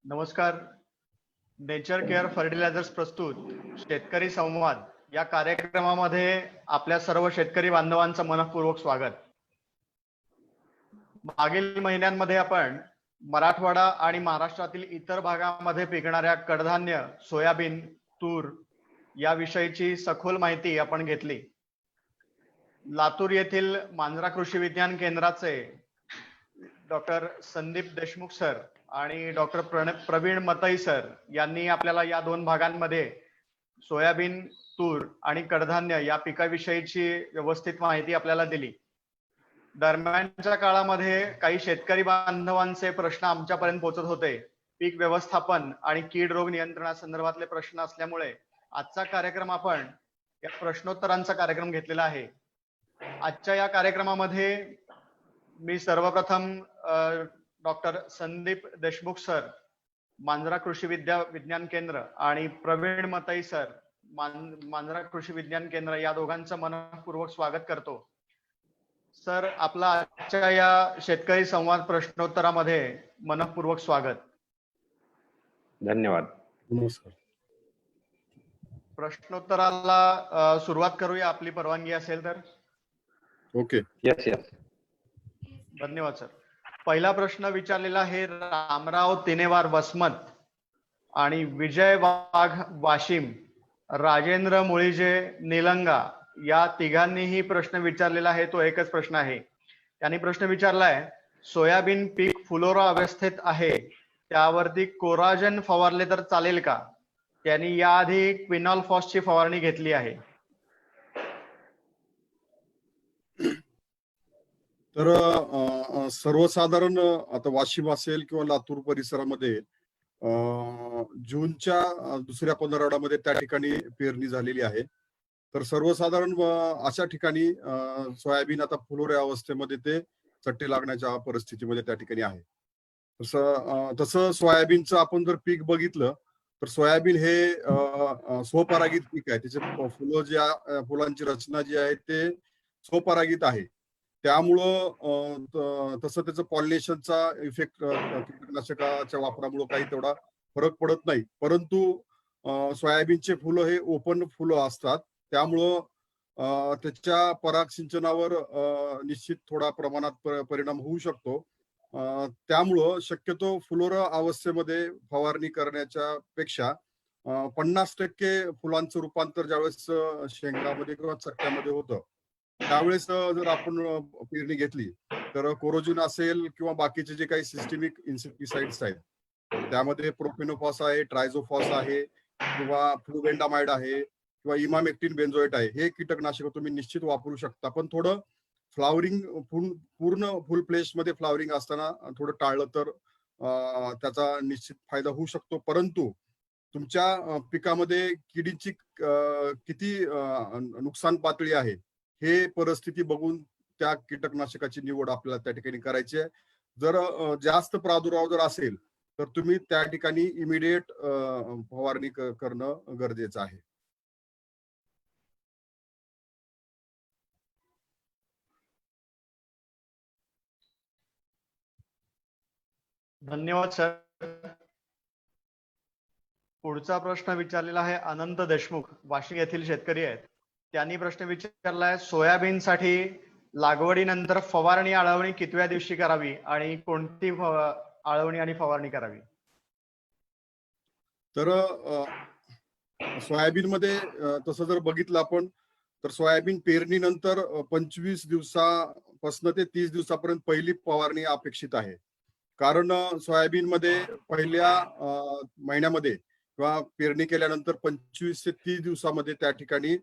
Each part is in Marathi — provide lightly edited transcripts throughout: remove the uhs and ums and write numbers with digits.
नमस्कार. नेचर केअर फर्टिलायझर्स प्रस्तुत शेतकरी संवाद या कार्यक्रमामध्ये आपल्या सर्व शेतकरी बांधवांचं मनःपूर्वक स्वागत. मागील महिन्यांमध्ये आपण मराठवाडा आणि महाराष्ट्रातील इतर भागामध्ये पिकणाऱ्या कडधान्य, सोयाबीन, तूर याविषयीची सखोल माहिती आपण घेतली. लातूर येथील मांजरा कृषी विज्ञान केंद्राचे डॉक्टर संदीप देशमुख सर आणि डॉक्टर प्रवीण मतई सर यांनी आपल्याला या दोन भागांमध्ये सोयाबीन, तूर आणि कडधान्य या पिकाविषयीची व्यवस्थित माहिती आपल्याला दिली. दरम्यानच्या काळामध्ये काही शेतकरी बांधवांचे प्रश्न आमच्यापर्यंत पोहोचत होते. पीक व्यवस्थापन आणि कीड रोग नियंत्रणासंदर्भातले प्रश्न असल्यामुळे आजचा कार्यक्रम आपण या प्रश्नोत्तरांचा कार्यक्रम घेतलेला आहे. आजच्या या कार्यक्रमामध्ये मी सर्वप्रथम डॉक्टर संदीप देशमुख सर, मांजरा कृषी विज्ञान केंद्र आणि प्रवीण मतई सर, मांजरा कृषी विज्ञान केंद्र या दोघांचं मनःपूर्वक स्वागत करतो. सर, आपला आजच्या या शेतकरी संवाद प्रश्नोत्तरामध्ये मनःपूर्वक स्वागत. धन्यवाद. नमस्कार. प्रश्नोत्तराला सुरुवात करूया, आपली परवानगी असेल तर. ओके. Yes yes. धन्यवाद सर. पहिला प्रश्न विचारलेला आहे रामराव तिनेवार वसमत आणि विजय वाघ वाशिम, राजेंद्र मुळीजे निलंगा या तिघांनीही प्रश्न विचारलेला आहे. तो एकच प्रश्न आहे. त्यांनी प्रश्न विचारलाय, सोयाबीन पीक फुलोरा अवस्थेत आहे, त्यावरती कोराजन फवारले तर चालेल का? त्यांनी याआधी क्विनॉल फॉसची फवारणी घेतली आहे. तर सर्वसाधारण आता वाशिम असेल किंवा लातूर परिसरामध्ये जूनच्या दुसऱ्या पंधरवड्यामध्ये त्या ठिकाणी पेरणी झालेली आहे. तर सर्वसाधारण अशा ठिकाणी सोयाबीन आता फुलोऱ्या अवस्थेमध्ये ते चट्टे लागण्याच्या परिस्थितीमध्ये त्या ठिकाणी आहे. तसं सोयाबीनचं आपण जर पीक बघितलं तर सोयाबीन हे स्वपरागित पीक आहे. त्याचे फुलं ज्या फुलांची रचना जी आहे ते स्वपरागित आहे. त्यामुळं तसं त्याचं पॉलिनेशनचा इफेक्ट कीटकनाशकाच्या वापरामुळे काही तेवढा फरक पडत नाही. परंतु सोयाबीनचे फुलं हे ओपन फुलं असतात, त्यामुळं त्याच्या पराग सिंचनावर निश्चित थोडा प्रमाणात परिणाम होऊ शकतो. त्यामुळं शक्यतो फुलोरा अवस्थेमध्ये फवारणी करण्याच्या पेक्षा 50% फुलांचं रूपांतर ज्यावेळेस शेंगामध्ये किंवा चट्ट्यामध्ये होतं त्यावेळेस जर आपण पेरणी घेतली तर कोरोजिन असेल किंवा बाकीचे जे काही सिस्टमिक इन्सेक्टिसाइड्स आहेत त्यामध्ये प्रोफेनोफॉस आहे, ट्रायझोफॉस आहे किंवा फ्लुबेंडामाइड आहे किंवा इमामेक्टिन बेन्झोएट आहे, हे कीटकनाशक तुम्ही निश्चित वापरू शकता. पण थोडं फ्लावरिंग पूर्ण फुल प्लेस मध्ये फ्लावरिंग असताना थोडं टाळलं तर त्याचा निश्चित फायदा होऊ शकतो. परंतु तुमच्या पिकामध्ये किडींची किती नुकसान पातळी आहे हे परिस्थिती बघून त्या कीटकनाशकाची निवड आपल्याला त्या ठिकाणी करायची आहे. जर जास्त प्रादुर्भाव जर असेल तर तुम्ही त्या ठिकाणी इमिडिएट फवारणी करणं गरजेचं आहे. धन्यवाद सर. पुढचा प्रश्न विचारलेला आहे अनंत देशमुख, वाशिम येथील शेतकरी आहेत. त्यांनी प्रश्न विचारलाय, सोयाबीनसाठी लागवडीनंतर फवारणी आळवणी कितव्या दिवशी करावी आणि कोणती आळवणी आणि फवारणी करावी? तर सोयाबीन मध्ये तसं जर बघितलं आपण तर सोयाबीन पेरणीनंतर 25 दिवसापासून ते 30 दिवसापर्यंत पहिली फवारणी अपेक्षित आहे. कारण सोयाबीन मध्ये पहिल्या महिन्यामध्ये किंवा पेरणी केल्यानंतर 25 ते 30 दिवसामध्ये त्या ठिकाणी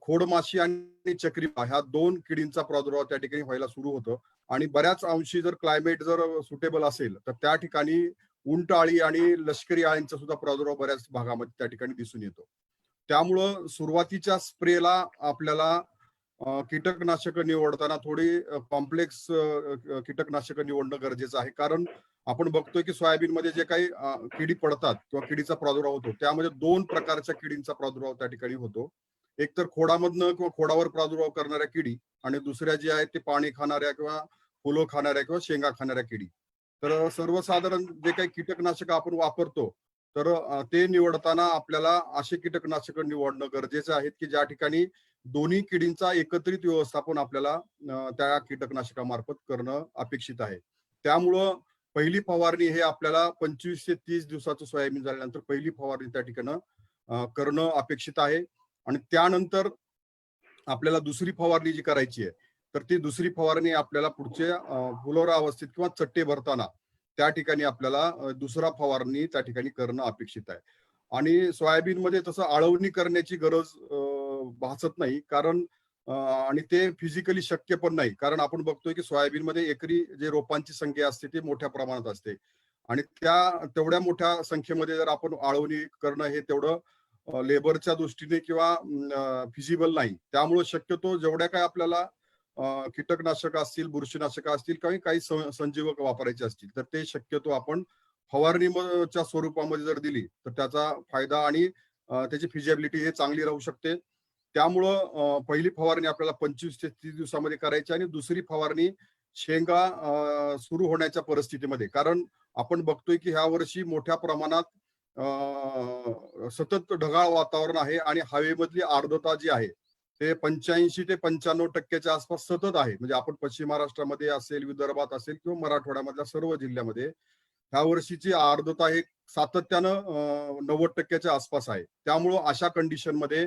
खोडमाशी आणि चक्रीपा ह्या दोन किडींचा प्रादुर्भाव त्या ठिकाणी व्हायला सुरू होतो. आणि बऱ्याच अंशी जर क्लायमेट जर सुटेबल असेल तर त्या ठिकाणी उंटआळी आणि लष्करी आळींचा सुद्धा प्रादुर्भाव बऱ्याच भागामध्ये त्या ठिकाणी दिसून येतो. त्यामुळं सुरुवातीच्या स्प्रेला आपल्याला कीटकनाशक निवडताना थोडी कॉम्प्लेक्स कीटकनाशक निवडणं गरजेचं आहे. कारण आपण बघतोय की सोयाबीन मध्ये जे काही किडी पडतात किंवा किडीचा प्रादुर्भाव होतो त्यामध्ये दोन प्रकारच्या किडींचा प्रादुर्भाव त्या ठिकाणी होतो. एक तर खोडामधनं किंवा खोडावर प्रादुर्भाव करणाऱ्या किडी आणि दुसऱ्या ज्या आहेत ते पाणी खाणाऱ्या किंवा फुलं खाणाऱ्या किंवा शेंगा खाणाऱ्या किडी. तर सर्वसाधारण जे काही कीटकनाशक आपण वापरतो, तर ते निवडताना आपल्याला असे कीटकनाशक निवडणं गरजेचं आहे की ज्या ठिकाणी दोन्ही किडींचा एकत्रित व्यवस्थापन आपल्याला त्या कीटकनाशकामार्फत करणं अपेक्षित आहे. त्यामुळं पहिली फवारणी हे आपल्याला 25 ते 30 दिवसाचं सोयाबीन झाल्यानंतर पहिली फवारणी त्या ठिकाणी करणं अपेक्षित आहे. आणि त्यानंतर आपल्याला दुसरी फवारणी जी करायची आहे, तर ती दुसरी फवारणी आपल्याला पुढच्या फुलोरा अवस्थेत किंवा चट्टे भरताना त्या ठिकाणी आपल्याला दुसरा फवारणी त्या ठिकाणी करणं अपेक्षित आहे. आणि सोयाबीनमध्ये तसं आळवणी करण्याची गरज भासत नाही, कारण आणि ते फिजिकली शक्य पण नाही, कारण आपण बघतोय की सोयाबीनमध्ये एकरी जे रोपांची संख्या असते ती मोठ्या प्रमाणात असते आणि तेवढ्या मोठ्या संख्येमध्ये जर आपण आळवणी करणं हे तेवढं लेबरच्या दृष्टीने किंवा फिजिबल नाही. त्यामुळे शक्यतो जेवढ्या काय आपल्याला कीटकनाशक असतील, बुरशीनाशक असतील, काही संजीवक वापरायचे असतील, तर ते शक्यतो आपण फवारणीच्या स्वरूपामध्ये जर दिली तर त्याचा फायदा आणि त्याची फिजिबिलिटी हे चांगली राहू शकते. त्यामुळं पहिली फवारणी आपल्याला 25 ते 30 दिवसामध्ये करायची आणि दुसरी फवारणी शेंगा सुरू होण्याच्या परिस्थितीमध्ये, कारण आपण बघतोय की ह्या वर्षी मोठ्या प्रमाणात सतत ढगाळ वातावरण आहे आणि हवेमधली आर्द्रता जी आहे ते 85 ते 95% आसपास सतत आहे. म्हणजे आपण पश्चिम महाराष्ट्रामध्ये असेल, विदर्भात असेल किंवा मराठवाड्यामधल्या सर्व जिल्ह्यामध्ये ह्या वर्षीची आर्द्रता हे सातत्यानं 90% आसपास आहे. त्यामुळं अशा कंडिशनमध्ये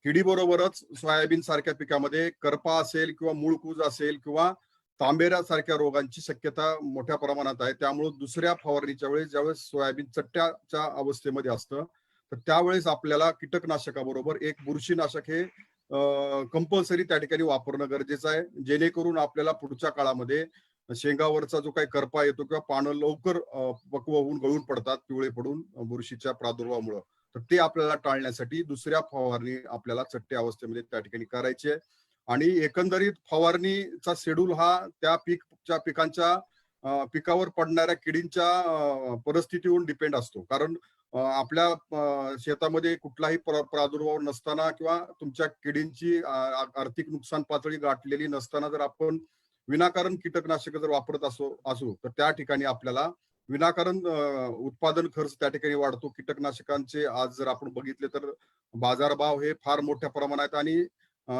किडीबरोबरच सोयाबीन सारख्या पिकामध्ये करपा असेल किंवा मूळकूज असेल किंवा तांबेरा सारख्या रोगांची शक्यता मोठ्या प्रमाणात आहे. त्यामुळे दुसऱ्या फवारणीच्या वेळेस ज्यावेळेस सोयाबीन चट्ट्याच्या अवस्थेमध्ये असतं, तर त्यावेळेस आपल्याला कीटकनाशकाबरोबर एक बुरशीनाशक हे कंपल्सरी त्या ठिकाणी वापरणं गरजेचं आहे, जेणेकरून आपल्याला पुढच्या काळामध्ये शेंगावरचा जो काही करपा येतो किंवा पानं लवकर पक्व होऊन गळून पडतात, पिवळे पडून बुरशीच्या प्रादुर्भावामुळे, तर ते आपल्याला टाळण्यासाठी दुसऱ्या फवारणी आपल्याला चट्टे अवस्थेमध्ये त्या ठिकाणी करायची आहे. आणि एकंदरीत फवारणीचा शेड्यूल हा त्या पिकांच्या पिकावर पडणाऱ्या किडींच्या परिस्थितीवर डिपेंड असतो. कारण आपल्या शेतामध्ये कुठलाही प्रादुर्भाव नसताना किंवा तुमच्या किडींची आर्थिक नुकसान पातळी गाठलेली नसताना जर आपण विनाकारण कीटकनाशक जर वापरत असू तर त्या ठिकाणी आपल्याला विनाकारण उत्पादन खर्च त्या ठिकाणी वाढतो. कीटकनाशकांचे आज जर आपण बघितले तर बाजारभाव हे फार मोठ्या प्रमाणात आणि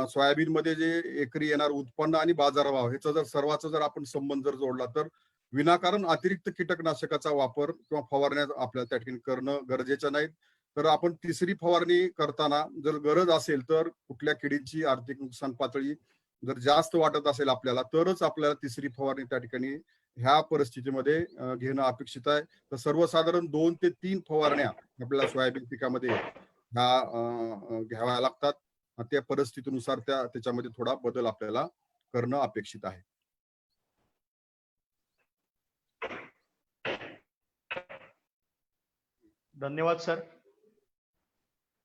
सोयाबीन मध्ये जे एकरी येणार उत्पन्न आणि बाजारभाव ह्याचा जर सर्वांचा जर आपण संबंध जर जोडला तर विनाकारण अतिरिक्त कीटकनाशकाचा वापर किंवा फवारण्या आपल्याला त्या ठिकाणी करणं गरजेचं नाही. तर आपण तिसरी फवारणी करताना जर गरज असेल तर कुठल्या किडीची आर्थिक नुकसान पातळी जर जास्त वाटत असेल आपल्याला, तरच आपल्याला तिसरी फवारणी त्या ठिकाणी ह्या परिस्थितीमध्ये घेणं अपेक्षित आहे. तर सर्वसाधारण 2 ते 3 फवारण्या आपल्याला सोयाबीन पिकामध्ये ह्या घ्याव्या लागतात. त्या परिस्थितीनुसार त्याच्यामध्ये थोडा बदल आपल्याला करणं अपेक्षित आहे. धन्यवाद सर.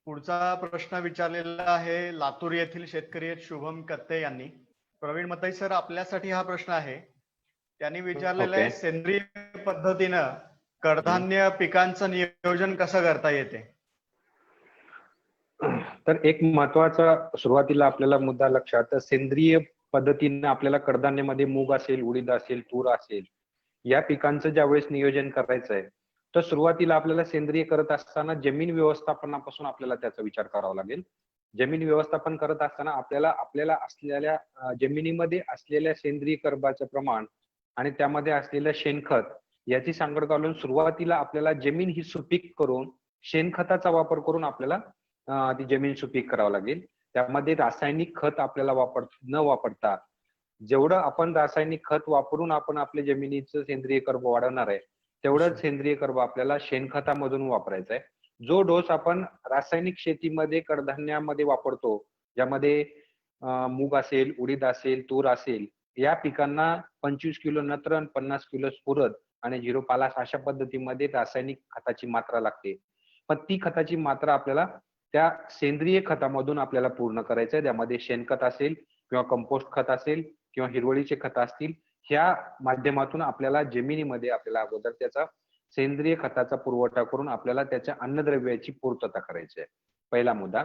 पुढचा प्रश्न विचारलेला आहे लातूर येथील शेतकरी आहेत शुभम कत्ते यांनी. प्रवीण मताई सर, आपल्यासाठी हा प्रश्न आहे. त्यांनी विचारलेलं आहे, सेंद्रिय पद्धतीनं कडधान्य पिकांचं नियोजन कसं करता येते? तर एक महत्वाचा सुरुवातीला आपल्याला मुद्दा लक्षात, सेंद्रिय पद्धतीने आपल्याला कडधान्यामध्ये मूग असेल, उडीद असेल, तूर असेल, या पिकांचं ज्यावेळेस नियोजन करायचं आहे, तर सुरुवातीला आपल्याला सेंद्रिय करत असताना जमीन व्यवस्थापनापासून आपल्याला त्याचा विचार करावा लागेल. जमीन व्यवस्थापन करत असताना आपल्याला असलेल्या जमिनीमध्ये असलेल्या सेंद्रिय कर्बाचं प्रमाण आणि त्यामध्ये असलेलं शेणखत याची सांगड घालून सुरुवातीला आपल्याला जमीन ही सुपीक करून शेणखताचा वापर करून आपल्याला ती जमीन सुपीक करावं लागेल. त्यामध्ये रासायनिक खत आपल्याला न वापरता जेवढं आपण रासायनिक खत वापरून आपण आपल्या जमिनीचं सेंद्रिय कर्ब वाढवणार आहे, तेवढंच सेंद्रिय कर्ब आपल्याला शेणखतामधून वापरायचा आहे. जो डोस आपण रासायनिक शेतीमध्ये कडधान्यामध्ये वापरतो, ज्यामध्ये मूग असेल, उडीद असेल, तूर असेल, या पिकांना 25 किलो नत्र, 50 किलो स्फुरद आणि 0 पालाश अशा पद्धतीमध्ये रासायनिक खताची मात्रा लागते. पण ती खताची मात्रा आपल्याला त्या सेंद्रिय खतामधून आपल्याला पूर्ण करायचं आहे. त्यामध्ये शेणखत असेल किंवा कंपोस्ट खत असेल किंवा हिरवळीचे खत असतील, ह्या माध्यमातून आपल्याला जमिनीमध्ये आपल्याला अगोदर त्याचा सेंद्रिय खताचा पुरवठा करून आपल्याला त्याच्या अन्नद्रव्याची पूर्तता करायची आहे. पहिला मुद्दा.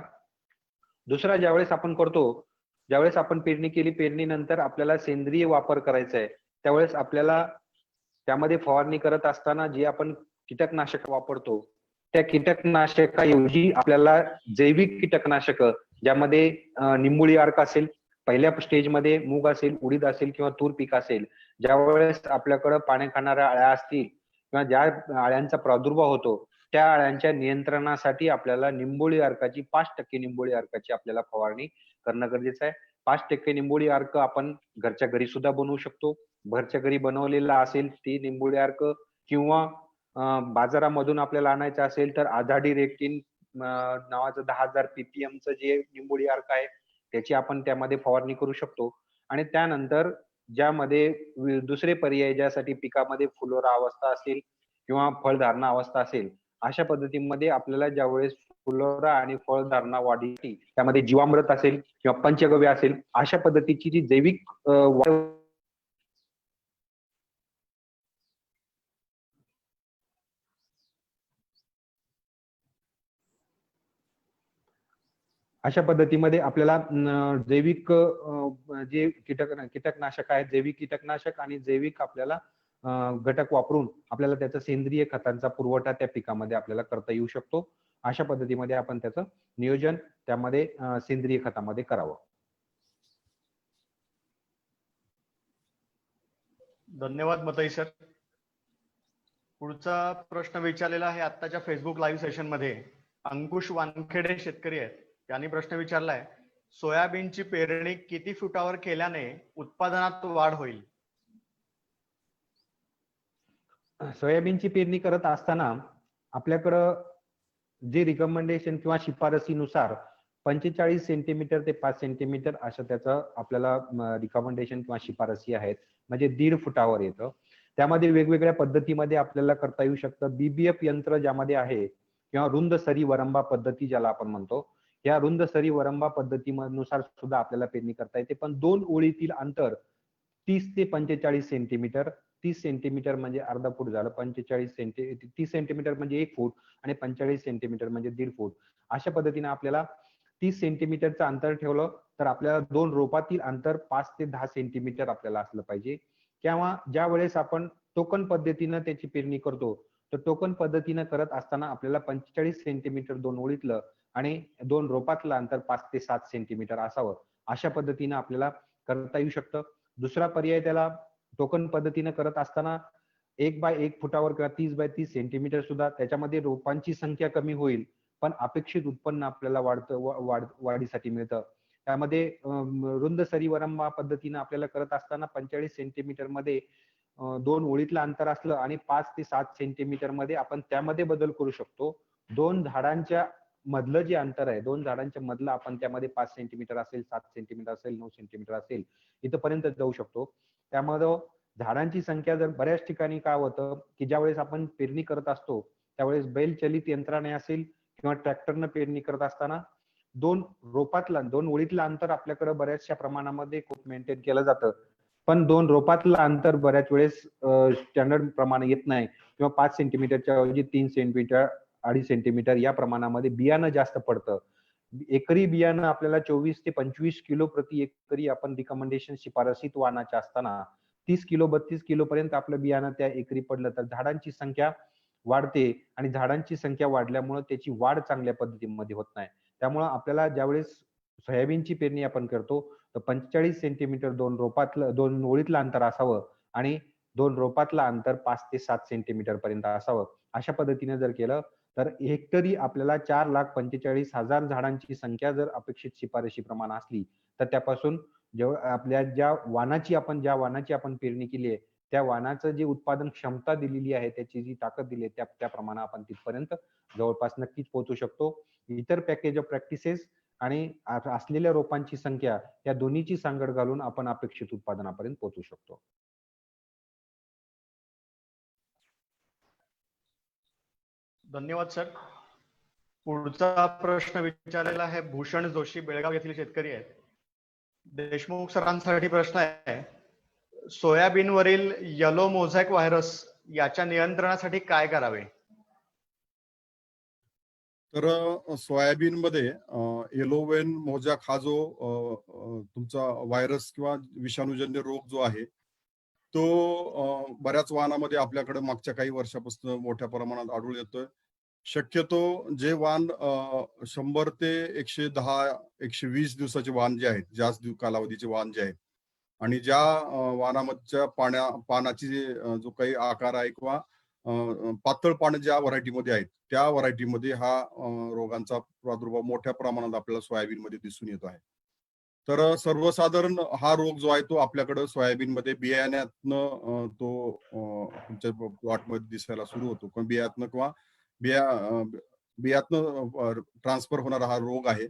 दुसरा, ज्यावेळेस आपण पेरणी केली, पेरणीनंतर आपल्याला सेंद्रिय वापर करायचा आहे, त्यावेळेस आपल्याला त्यामध्ये फवारणी करत असताना जे आपण कीटकनाशक वापरतो त्या कीटकनाशकाऐवजी आपल्याला जैविक कीटकनाशक, ज्यामध्ये निंबोळी अर्क असेल, पहिल्या स्टेजमध्ये मूग असेल, उडीद असेल किंवा तूर पीक असेल, ज्यावेळेस आपल्याकडे पाने खाणाऱ्या अळ्या असतील किंवा ज्या अळ्यांचा प्रादुर्भाव होतो त्या अळ्यांच्या नियंत्रणासाठी आपल्याला निंबोळी अर्काची 5% निंबोळी अर्काची आपल्याला फवारणी करणं गरजेचं आहे. 5% निंबोळी अर्क आपण घरच्या घरी सुद्धा बनवू शकतो. घरच्या घरी बनवलेला असेल ती निंबोळी अर्क, किंवा बाजारामधून आपल्याला आणायचं असेल तर आझाडी रेक्टिन नावाचं 10,000 ppm जे निंबोळी अर्क आहे त्याची आपण त्यामध्ये फवारणी करू शकतो. आणि त्यानंतर ज्यामध्ये दुसरे पर्याय, ज्यासाठी पिकामध्ये फुलोरा अवस्था असेल किंवा फळधारणा अवस्था असेल, अशा पद्धतीमध्ये आपल्याला ज्यावेळेस फुलोरा आणि फळधारणा वाढीसाठी त्यामध्ये जीवामृत असेल किंवा पंचगव्य असेल, अशा पद्धतीची जी जैविक अशा पद्धतीमध्ये आपल्याला जैविक जे कीटकनाशक आहेत, जैविक कीटकनाशक आणि जैविक आपल्याला घटक वापरून आपल्याला त्याचा सेंद्रिय खतांचा पुरवठा त्या पिकामध्ये आपल्याला करता येऊ शकतो. अशा पद्धतीमध्ये आपण त्याचं नियोजन त्यामध्ये सेंद्रिय खतामध्ये करावं. धन्यवाद मतई सर. पुढचा प्रश्न विचारलेला आहे आत्ताच्या फेसबुक लाईव्ह सेशन मध्ये. अंकुश वानखेडे शेतकरी आहेत, त्यांनी प्रश्न विचारलाय, सोयाबीनची पेरणी किती फुटावर केल्याने उत्पादनात वाढ होईल? सोयाबीनची पेरणी करत असताना आपल्याकडं जे रिकमेंडेशन किंवा शिफारसीनुसार 45 सेंटीमीटर ते 5 सेंटीमीटर अशा त्याचं आपल्याला रिकमेंडेशन किंवा शिफारसी आहेत, म्हणजे 1.5 फुटावर येतं. त्यामध्ये वेगवेगळ्या पद्धतीमध्ये आपल्याला करता येऊ शकतं. बीबीएफ यंत्र ज्यामध्ये आहे किंवा रुंद सरी वरंबा पद्धती ज्याला आपण म्हणतो, या रुंद सरी वरंबा पद्धतीनुसार सुद्धा आपल्याला पेरणी करता येते. पण 2 ओळीतील अंतर 30 ते 45 सेंटीमीटर, 30 सेंटीमीटर म्हणजे अर्धा फूट झालं, 30 सेंटीमीटर म्हणजे 1 फूट आणि 45 सेंटीमीटर म्हणजे 1.5 फूट. अशा पद्धतीने आपल्याला 30 सेंटीमीटरचं अंतर ठेवलं तर आपल्याला 2 रोपातील अंतर 5 ते 10 सेंटीमीटर आपल्याला असलं पाहिजे. किंवा ज्या वेळेस आपण टोकन पद्धतीनं त्याची पेरणी करतो तर टोकन पद्धतीनं करत असताना आपल्याला 45 सेंटीमीटर 2 ओळीतलं आणि 2 रोपातलं अंतर 5 ते 7 सेंटीमीटर असावं. अशा पद्धतीनं आपल्याला करता येऊ शकतं. दुसरा पर्याय त्याला टोकन पद्धतीनं करत असताना 1 बाय 1 फुटावर किंवा 30 बाय 30 सेंटीमीटर सुद्धा, त्याच्यामध्ये रोपांची संख्या कमी होईल पण अपेक्षित उत्पन्न आपल्याला वाढीसाठी मिळतं. त्यामध्ये रुंद सरी वरंबा पद्धतीनं आपल्याला करत असताना 45 सेंटीमीटर मध्ये 2 ओळीतलं अंतर असलं आणि 5 ते 7 सेंटीमीटर मध्ये आपण त्यामध्ये बदल करू शकतो. 2 झाडांच्या मधलं जे अंतर आहे, 2 झाडांच्या मधलं आपण त्यामध्ये 5 सेंटीमीटर असेल, 7 सेंटीमीटर असेल, 9 सेंटीमीटर असेल, इथपर्यंत जाऊ शकतो. त्यामध्ये झाडांची संख्या जर बऱ्याच ठिकाणी काय होतं की ज्यावेळेस आपण पेरणी करत असतो त्यावेळेस बैल चलित यंत्राने असेल किंवा ट्रॅक्टरनं पेरणी करत असताना 2 ओळीतलं अंतर आपल्याकडे बऱ्याचशा प्रमाणामध्ये खूप मेंटेन केलं जातं. पण 2 रोपातलं अंतर बऱ्याच वेळेस स्टँडर्ड प्रमाणे येत नाही किंवा 5 सेंटीमीटरच्या ऐवजी 3 सेंटीमीटर, 2.5 सेंटीमीटर या प्रमाणामध्ये बियाणं जास्त पडतं. एकरी बियाणं आपल्याला 24 ते 25 किलो प्रति एकरी आपण रिकमेंडेशन शिफारसीत वाणाच्या असताना 30 किलो 32 किलो पर्यंत आपलं बियाणं त्या एकरी पडलं तर झाडांची संख्या वाढते आणि झाडांची संख्या वाढल्यामुळे त्याची वाढ चांगल्या पद्धतीमध्ये होत नाही. त्यामुळे आपल्याला ज्यावेळेस सोयाबीनची पेरणी आपण करतो तर 45 सेंटीमीटर 2 ओळीतलं अंतर असावं आणि 2 रोपातलं अंतर 5 ते 7 सेंटीमीटर पर्यंत असावं. अशा पद्धतीने जर केलं तर हेक्टरी आपल्याला 4,45,000 झाडांची संख्या जर अपेक्षित शिफारशी प्रमाण असली तर त्यापासून आपल्या ज्या वाणाची आपण पेरणी केली आहे त्या वाणाचं जे उत्पादन क्षमता दिलेली आहे, त्याची जी ताकद दिली आहे त्याप्रमाणे आपण तिथपर्यंत जवळपास नक्कीच पोहोचू शकतो. इतर पॅकेज ऑफ प्रॅक्टिसेस आणि असलेल्या रोपांची संख्या या दोन्हीची सांगड घालून आपण अपेक्षित उत्पादनापर्यंत पोहोचू शकतो. धन्यवाद सर. पुढचा प्रश्न विचारलेला आहे भूषण जोशी, बेळगाव येथील शेतकरी आहेत. देशमुख सरांसाठी प्रश्न आहे, सोयाबीनवरील येलो मोझॅक व्हायरस याच्या नियंत्रणासाठी काय करावे? तर सोयाबीन मध्ये येलोवेन मोझॅक हा जो तुमचा व्हायरस किंवा विषाणूजन्य रोग जो आहे तो बऱ्याच वाहनामध्ये आपल्याकडे मागच्या काही वर्षापासून मोठ्या प्रमाणात आढळून येतोय. शक्यतो जे वाहन 100 ते 110, 120 दिवसाचे वाहन जे आहेत, जास्त कालावधीचे वाहन जे आहेत आणि ज्या वाहनामधच्या पानाची जो काही आकार आहे किंवा पातळ पानं ज्या व्हरायटीमध्ये आहेत, त्या व्हरायटीमध्ये हा रोगांचा प्रादुर्भाव मोठ्या प्रमाणात आपल्याला सोयाबीनमध्ये दिसून येतो आहे. तर सर्वसाधारण हा रोग जो आहे तो आपल्याकडं सोयाबीनमध्ये बियाण्यातनं तो तुमच्या प्लॉटमध्ये दिसायला सुरू होतो. पण बियातनं किंवा बिया बियातनं ट्रान्सफर होणारा हा रोग आहे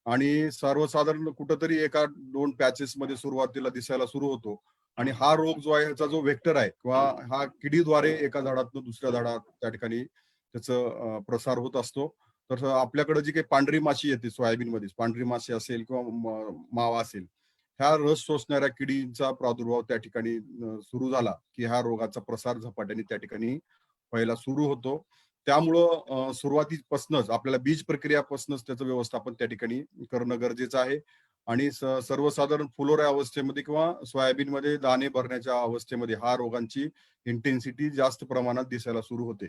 आणि सर्वसाधारण कुठंतरी एका 2 पॅचेसमध्ये सुरुवातीला दिसायला सुरू होतो आणि हा रोग जो आहे ह्याचा जो व्हेक्टर आहे किंवा हा किडीद्वारे एका झाडातनं दुसऱ्या झाडात त्या ठिकाणी त्याचा प्रसार होत असतो. तर आपल्याकडे जी काही पांढरी माशी येते सोयाबीनमध्ये, पांढरी माशी असेल किंवा मावा असेल, ह्या रस शोषणाऱ्या किडींचा प्रादुर्भाव त्या ठिकाणी सुरू झाला, की ह्या रोगाचा प्रसार झपाट्याने त्या ठिकाणी पहिला सुरू होतो. त्यामुळं सुरुवातीपासूनच आपल्याला बीज प्रक्रियापासूनच त्याचं व्यवस्थापन त्या ठिकाणी करणं गरजेचं आहे आणि सर्वसाधारण फुलोऱ्या अवस्थेमध्ये किंवा सोयाबीनमध्ये दाणे भरण्याच्या अवस्थेमध्ये हा रोगांची इंटेन्सिटी जास्त प्रमाणात दिसायला सुरू होते.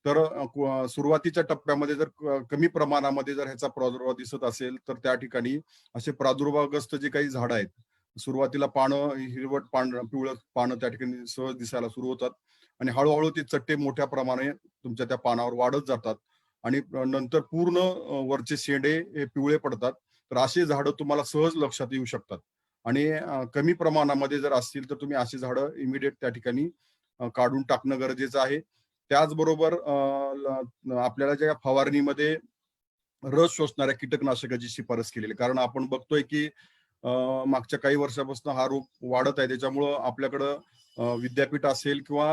तर सुरुवातीच्या टप्प्यामध्ये जर कमी प्रमाणामध्ये जर ह्याचा प्रादुर्भाव दिसत असेल, तर त्या ठिकाणी असे प्रादुर्भावग्रस्त जे काही झाडं आहेत, सुरुवातीला पानं हिरवट पिवळट पानं त्या ठिकाणी सहज दिसायला सुरू होतात आणि हळूहळू ते चट्टे मोठ्या प्रमाणे तुमच्या त्या पानावर वाढत जातात आणि नंतर पूर्ण वरचे शेंडे हे पिवळे पडतात. तर अशी झाडं तुम्हाला सहज लक्षात येऊ शकतात आणि कमी प्रमाणामध्ये जर असतील तर तुम्ही अशी झाडं इमिडिएट त्या ठिकाणी काढून टाकणं गरजेचं आहे. त्याचबरोबर आपल्याला ज्या फवारणीमध्ये रस शोषणाऱ्या कीटकनाशकाची शिफारस केलेली, कारण आपण बघतोय की मागच्या काही वर्षापासून हा रोग वाढत आहे. त्याच्यामुळं आपल्याकडं विद्यापीठ असेल किंवा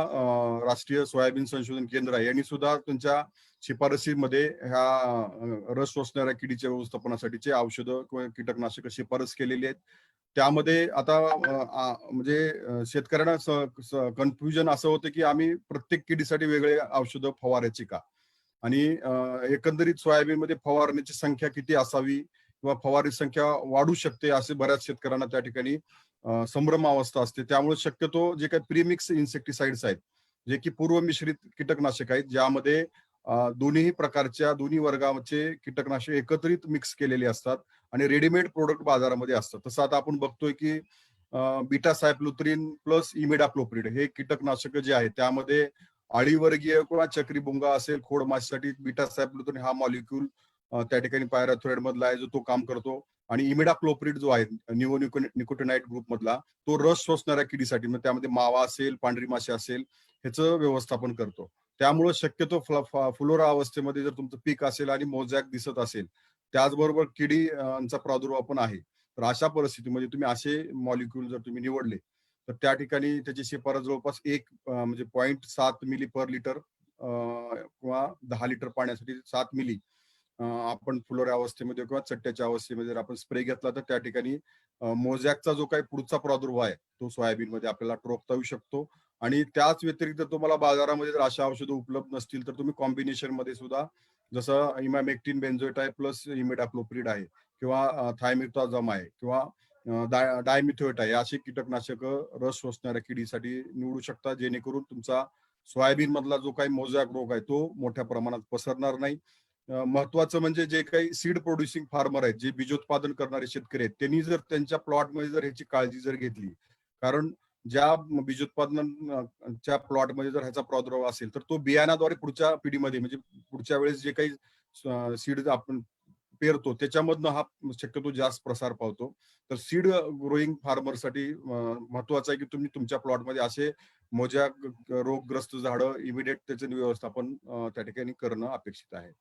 राष्ट्रीय सोयाबीन संशोधन केंद्र आहे, यांनी सुद्धा त्यांच्या शिफारसीमध्ये ह्या रस शोषणाऱ्या किडीच्या व्यवस्थापनासाठीचे औषधं किंवा कीटकनाशक शिफारस केलेली आहेत. त्यामध्ये आता म्हणजे शेतकऱ्यांना कन्फ्युजन असं होतं की आम्ही प्रत्येक किडीसाठी वेगळे औषधं फवारायची का? आणि एकंदरीत सोयाबीनमध्ये फवारण्याची संख्या किती असावी किंवा फवारणी संख्या वाढू शकते असे बऱ्याच शेतकऱ्यांना त्या ठिकाणी संभ्रम अवस्था असते. त्यामुळे शक्यतो जे काही प्रीमिक्स इन्सेक्टिसाइड्स आहेत, जे की पूर्व मिश्रित कीटकनाशक आहेत, ज्यामध्ये दोन्ही प्रकारच्या दोन्ही वर्गाचे कीटकनाशक एकत्रित मिक्स केलेले असतात आणि रेडीमेड प्रोडक्ट बाजारामध्ये असतात. तसं आता आपण बघतोय की बीटा सायक्लोथ्रिन प्लस इमिडाक्लोप्रिड हे कीटकनाशक जे आहेत त्यामध्ये अळीवर्गीय किंवा चक्री बुंगा असेल, खोड माशीसाठी बीटा सायक्लोथ्रिन हा मॉलिक्यूल त्या ठिकाणी पायराथ्रोइड मधला आहे जो तो काम करतो आणि इमिडाक्लोप्रिड जो आहे निकोटिनाइट ग्रुप मधला तो रस शोषणाऱ्या किडीसाठी, मग त्यामध्ये मावा असेल, पांढरी माशी असेल, ह्याचं व्यवस्थापन करतो. त्यामुळे शक्यतो फुलोरा अवस्थेमध्ये जर तुमचं पीक असेल आणि मोजॅक दिसत असेल, त्याचबरोबर किडीचा प्रादुर्भाव पण आहे, तर अशा परिस्थितीमध्ये तुम्ही असे मॉलिक्यूल जर तुम्ही निवडले तर त्या ठिकाणी त्याची शिफारस जवळपास म्हणजे 0.7 मिली पर लिटर किंवा 10 लिटर पाण्यासाठी 7 मिली आपण फुलोऱ्या अवस्थेमध्ये किंवा चट्ट्याच्या अवस्थेमध्ये जर आपण स्प्रे घेतला तर त्या ठिकाणी मोझॅकचा जो काही पुढचा प्रादुर्भाव आहे तो सोयाबीनमध्ये आपल्याला रोखता येऊ शकतो. आणि त्याच व्यतिरिक्त तुम्हाला बाजारामध्ये जर अशा औषधं उपलब्ध नसतील तर तुम्ही कॉम्बिनेशन मध्ये सुद्धा जसं इमॅमेक्टिन बेन्झोएट आहे प्लस इमिडाक्लोप्रिड आहे किंवा थायमिथाझम आहे किंवा डायमिथोएट आहे, अशी कीटकनाशक रस शोषणाऱ्या किडीसाठी निवडू शकता, जेणेकरून तुमचा सोयाबीन मधला जो काही मोझॅक रोग आहे तो मोठ्या प्रमाणात पसरणार नाही. महत्वाचं म्हणजे जे काही सीड प्रोड्युसिंग फार्मर आहेत, जे बीजोत्पादन करणारे शेतकरी आहेत, त्यांनी जर त्यांच्या प्लॉटमध्ये जर ह्याची काळजी जर घेतली, कारण ज्या बीजोत्पादनाच्या प्लॉटमध्ये जर ह्याचा प्रादुर्भाव असेल तर तो बियाण्याद्वारे पुढच्या पिढीमध्ये म्हणजे पुढच्या वेळेस जे काही सीड आपण पेरतो त्याच्यामधनं हा शक्यतो जास्त प्रसार पावतो. तर सीड ग्रोईंग फार्मरसाठी महत्वाचं आहे की तुम्ही तुमच्या प्लॉटमध्ये असे मोझॅक रोगग्रस्त झाडं इमिडिएट त्याचे व्यवस्थापन त्या ठिकाणी करणं अपेक्षित आहे.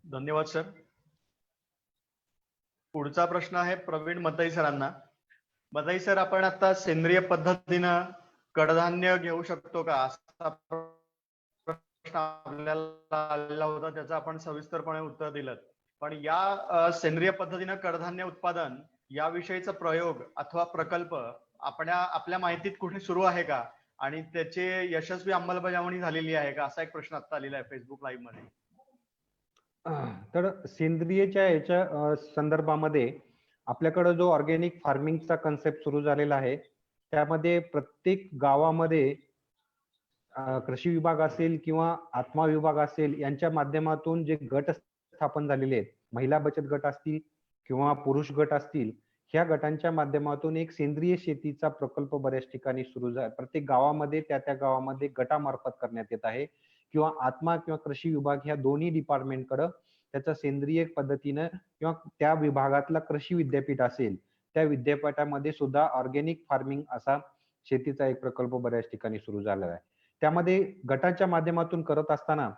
धन्यवाद सर. पुढचा प्रश्न आहे प्रवीण मताई सरांना. मताई सर, आपण आता सेंद्रिय पद्धतीनं कडधान्य घेऊ शकतो का, असा प्रश्न आपल्याला आलेला होता, त्याचं आपण सविस्तरपणे उत्तर दिलं. पण या सेंद्रिय पद्धतीनं कडधान्य उत्पादन याविषयीचा प्रयोग अथवा प्रकल्प आपल्या माहितीत कुठे सुरू आहे का आणि त्याची यशस्वी अंमलबजावणी झालेली आहे का, असा एक प्रश्न आता आलेला आहे फेसबुक लाईव्ह मध्ये. तर सेंद्रियच्या याच्या संदर्भामध्ये आपल्याकडे जो ऑर्गॅनिक फार्मिंगचा कन्सेप्ट सुरू झालेला आहे, त्यामध्ये प्रत्येक गावामध्ये कृषी विभाग असेल किंवा आत्मा विभाग असेल यांच्या माध्यमातून जे गट स्थापन झालेले आहेत, महिला बचत गट असतील किंवा पुरुष गट असतील, ह्या गटांच्या माध्यमातून एक सेंद्रिय शेतीचा प्रकल्प बऱ्याच ठिकाणी प्रत्येक गावामध्ये त्या गावामध्ये गटामार्फत करण्यात येत आहे किंवा आत्मा किंवा कृषी विभाग ह्या दोन्ही डिपार्टमेंटकडे त्याचा सेंद्रिय पद्धतीनं किंवा त्या विभागातला कृषी विद्यापीठ असेल, त्या विद्यापीठामध्ये सुद्धा ऑर्गॅनिक फार्मिंग असा शेतीचा एक प्रकल्प बऱ्याच ठिकाणी सुरू झालेला आहे. त्यामध्ये गटाच्या माध्यमातून करत असताना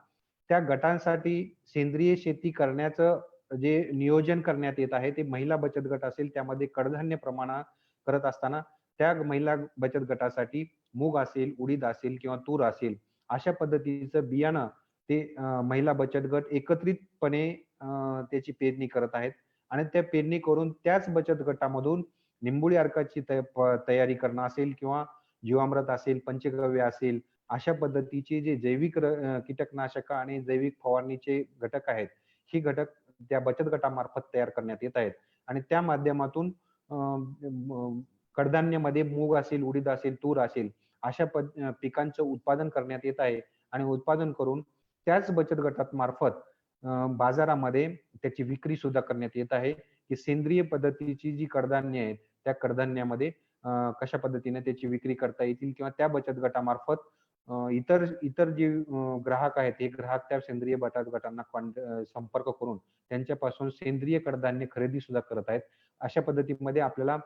त्या गटांसाठी सेंद्रिय शेती करण्याचं जे नियोजन करण्यात येत आहे, ते महिला बचत गट असेल त्यामध्ये कडधान्य प्रमाणात करत असताना त्या महिला बचत गटासाठी मूग असेल, उडीद असेल किंवा तूर असेल, अशा पद्धतीचं बियाणं ते महिला बचत गट एकत्रितपणे त्याची पेरणी करत आहेत आणि त्या पेरणी करून त्याच बचत गटामधून निंबोळी अर्काची तयारी करणं असेल किंवा जीवामृत असेल, पंचगव्य असेल, अशा पद्धतीचे जे जैविक कीटकनाशक आणि जैविक फवारणीचे घटक आहेत, ही घटक त्या बचत गटामार्फत तयार करण्यात येत आहेत आणि त्या माध्यमातून कडधान्यामध्ये मूग असेल, उडीद असेल, तूर असेल, अशा पिकांचं उत्पादन करण्यात येत आहे आणि उत्पादन करून त्याच बचत गटात मार्फत बाजारामध्ये त्याची विक्री सुद्धा करण्यात येत आहे, की सेंद्रिय पद्धतीची जी कडधान्य आहेत, त्या कडधान्यामध्ये कशा पद्धतीने त्याची विक्री करता येतील किंवा त्या बचत गटामार्फत इतर इतर जे ग्राहक आहेत, हे ग्राहक त्या सेंद्रिय बचत गटांना संपर्क करून त्यांच्यापासून सेंद्रिय कडधान्य खरेदी सुद्धा करत आहेत. अशा पद्धतीमध्ये आपल्याला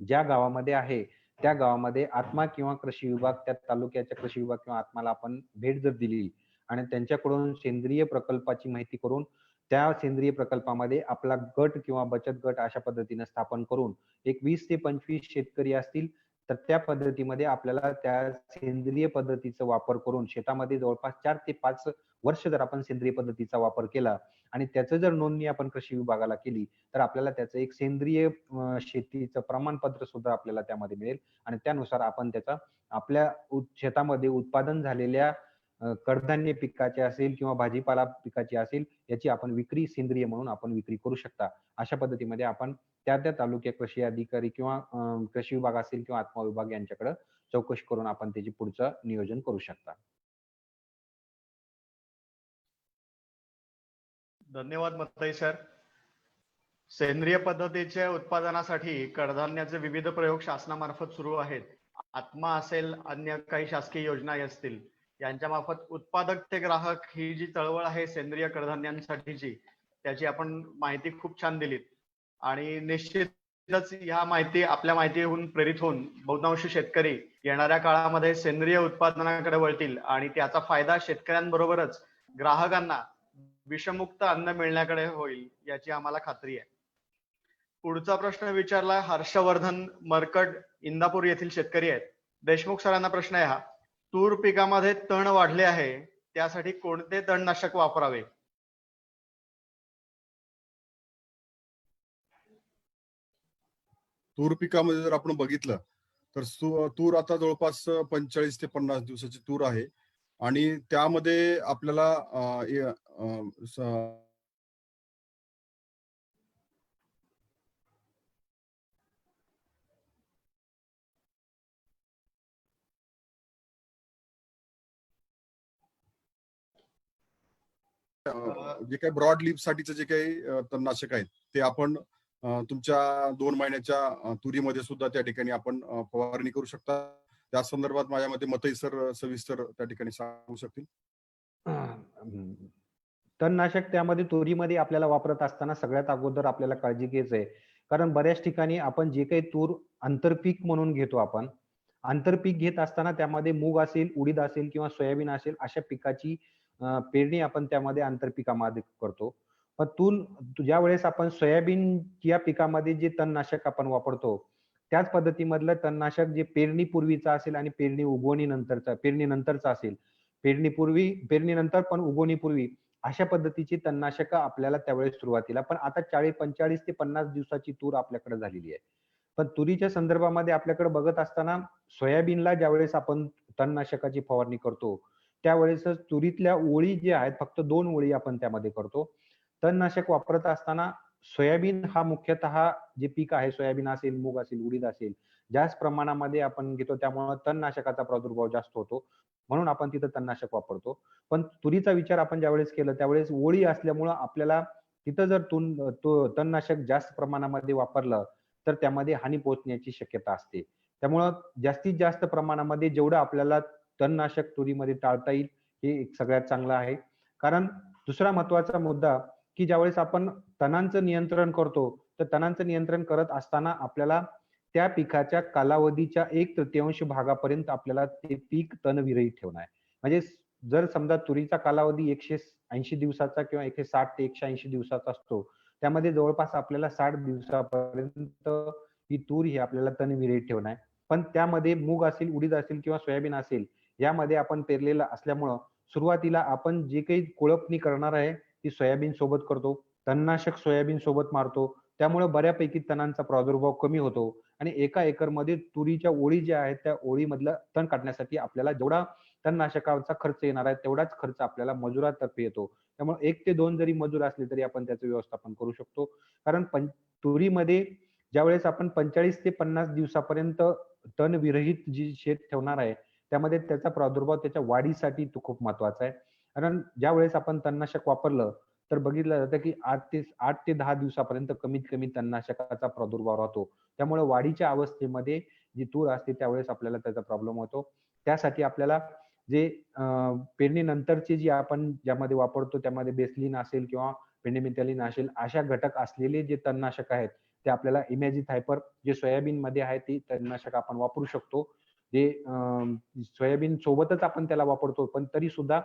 ज्या गावामध्ये आहे, त्या गावामध्ये आत्मा किंवा कृषी विभाग, त्या तालुक्याच्या कृषी विभाग किंवा आत्माला आपण भेट जर दिली आणि त्यांच्याकडून सेंद्रिय प्रकल्पाची माहिती करून त्या सेंद्रिय प्रकल्पामध्ये आपला गट किंवा बचत गट अशा पद्धतीने स्थापन करून एक 20 ते 25 शेतकरी असतील, तर त्या पद्धतीमध्ये आपल्याला त्या सेंद्रिय पद्धतीचा वापर करून शेतामध्ये जवळपास 4 ते 5 वर्ष जर आपण सेंद्रिय पद्धतीचा वापर केला आणि त्याचं जर नोंदणी आपण कृषी विभागाला केली, तर आपल्याला त्याचं एक सेंद्रिय शेतीचं प्रमाणपत्र सुद्धा आपल्याला त्यामध्ये मिळेल आणि त्यानुसार आपण त्याचा आपल्या शेतामध्ये उत्पादन झालेल्या कडधान्य पिकाचे असेल किंवा भाजीपाला पिकाची असेल, याची आपण विक्री सेंद्रिय म्हणून आपण विक्री करू शकता. अशा पद्धतीमध्ये आपण त्या तालुक्या कृषी अधिकारी किंवा कृषी विभाग असेल किंवा आत्मा विभाग यांच्याकडे चौकशी करून आपण त्याची पुढचं नियोजन करू शकता. धन्यवाद मत्ताई सर. सेंद्रिय पद्धतीच्या उत्पादनासाठी कडधान्याचे विविध प्रयोग शासनामार्फत सुरू आहेत. आत्मा असेल, अन्य काही शासकीय योजना असतील, यांच्या मार्फत उत्पादक ते ग्राहक ही जी चळवळ आहे सेंद्रिय कडधान्यांसाठीची, त्याची आपण माहिती खूप छान दिलीत आणि निश्चितच ह्या माहिती आपल्या माहितीहून प्रेरित होऊन बहुतांश शेतकरी येणाऱ्या काळामध्ये सेंद्रिय उत्पादनाकडे वळतील आणि त्याचा फायदा शेतकऱ्यांबरोबरच ग्राहकांना विषमुक्त अन्न मिळण्याकडे होईल, याची आम्हाला खात्री आहे. पुढचा प्रश्न विचारला हर्षवर्धन मरकट, इंदापूर येथील शेतकरी आहेत. देशमुख सरांना प्रश्न आहे हा, तूर पिकामध्ये तण वाढले आहे, त्यासाठी कोणते तणनाशक वापरावे? तूर पिकामध्ये जर आपण बघितलं तर तूर आता जवळपास 45 ते 50 दिवसाची तूर आहे आणि त्यामध्ये आपल्याला जे काही ब्रॉड लीफ साठीचं जे काही तणनाशक आहेत ते आपण तुमच्या 2 महिन्याच्या तुरीमध्ये सुद्धा त्या ठिकाणी आपण फवारणी करू शकता. त्या संदर्भात माझ्या मते मतई सर सविस्तर त्या ठिकाणी सांगू शकतील. तणनाशक त्यामध्ये तुरीमध्ये आपल्याला वापरत असताना सगळ्यात अगोदर आपल्याला काळजी घ्यायची आहे, कारण बऱ्याच ठिकाणी आपण जे काही तूर आंतरपीक म्हणून घेतो, आपण आंतरपीक घेत असताना त्यामध्ये मूग असेल, उडीद असेल किंवा सोयाबीन असेल, अशा पिकाची पेरणी आपण त्यामध्ये आंतरपिकामध्ये करतो. पण ज्या वेळेस आपण सोयाबीन या पिकामध्ये जे तणनाशक आपण वापरतो, त्याच पद्धतीमधलं तणनाशक जे पेरणीपूर्वीचं असेल आणि पेरणीनंतरचा असेल, पेरणीनंतर पण उगवणीपूर्वी, अशा पद्धतीची तणनाशक आपल्याला त्यावेळेस सुरुवातीला, पण आता 45 ते 50 दिवसाची तूर आपल्याकडे झालेली आहे. पण तुरीच्या संदर्भामध्ये आपल्याकडे बघत असताना सोयाबीनला ज्यावेळेस आपण तणनाशकाची फवारणी करतो, त्यावेळेसच तुरीतल्या ओळी ज्या आहेत, फक्त 2 ओळी आपण त्यामध्ये करतो. तणनाशक वापरत असताना सोयाबीन हा मुख्यतः जे पीक आहे, सोयाबीन असेल, मूग असेल, उडीद असेल, जास्त प्रमाणामध्ये आपण घेतो त्यामुळे तणनाशकाचा प्रादुर्भाव जास्त होतो. म्हणून आपण तिथं तणनाशक वापरतो. पण तुरीचा विचार आपण ज्यावेळेस केला त्यावेळेस ओळी असल्यामुळं आपल्याला तिथं जर तणनाशक जास्त प्रमाणामध्ये वापरलं, तर त्यामध्ये हानी पोहोचण्याची शक्यता असते. त्यामुळं जास्तीत जास्त प्रमाणामध्ये जेवढं आपल्याला तणनाशक तुरीमध्ये टाळता येईल, हे एक सगळ्यात चांगलं आहे. कारण दुसरा महत्त्वाचा मुद्दा, की ज्यावेळेस आपण तणांचं नियंत्रण करतो, तर तणांचं नियंत्रण करत असताना आपल्याला त्या पिकाच्या कालावधीच्या 1/3 भागापर्यंत आपल्याला ते पीक तणविरहित ठेवणं आहे. म्हणजे जर समजा तुरीचा कालावधी 180 दिवसाचा किंवा 160 ते 180 दिवसाचा असतो. त्यामध्ये जवळपास आपल्याला 60 दिवसापर्यंत ही तूर ही आपल्याला तणविरहित ठेवणं आहे. पण त्यामध्ये मूग असेल, उडीद असेल किंवा सोयाबीन असेल, यामध्ये आपण पेरलेलं असल्यामुळं सुरुवातीला आपण जे काही कोळपणी करणार आहे, ती सोयाबीन सोबत करतो. तणनाशक सोयाबीन सोबत मारतो. त्यामुळे बऱ्यापैकी तणांचा प्रादुर्भाव कमी होतो आणि एका एकरमध्ये तुरीच्या ओळी ज्या आहेत, त्या ओळीमधलं तण काढण्यासाठी आपल्याला जेवढा तणनाशकाचा खर्च येणार आहे, तेवढाच खर्च आपल्याला मजुरातर्फे येतो. त्यामुळे 1 ते 2 जरी मजूर असले, तरी आपण त्याचं व्यवस्थापन करू शकतो. कारण तुरीमध्ये ज्यावेळेस आपण 45 ते 50 दिवसापर्यंत तणविरहित जी शेत ठेवणार आहे, त्यामध्ये त्याचा प्रादुर्भाव त्याच्या वाढीसाठी तो खूप महत्त्वाचा आहे. कारण ज्यावेळेस आपण तणनाशक वापरलं, तर बघितलं जातं की 8 ते 10 दिवसापर्यंत कमीत कमी तणनाशकाचा प्रादुर्भाव राहतो. त्यामुळे वाढीच्या अवस्थेमध्ये जी तूर असते त्यावेळेस आपल्याला त्याचा प्रॉब्लेम होतो. त्यासाठी आपल्याला जे पेरणीनंतरची जी आपण ज्यामध्ये वापरतो त्यामध्ये बेसलीन असेल किंवा पेंडिमिथालिन असेल अशा घटक असलेले जे तणनाशक आहेत, ते आपल्याला इमॅजिथायपर जे सोयाबीनमध्ये आहे ते तणनाशक आपण वापरू शकतो. जे सोयाबीन सोबतच आपण त्याला वापरतो, पण तरी सुद्धा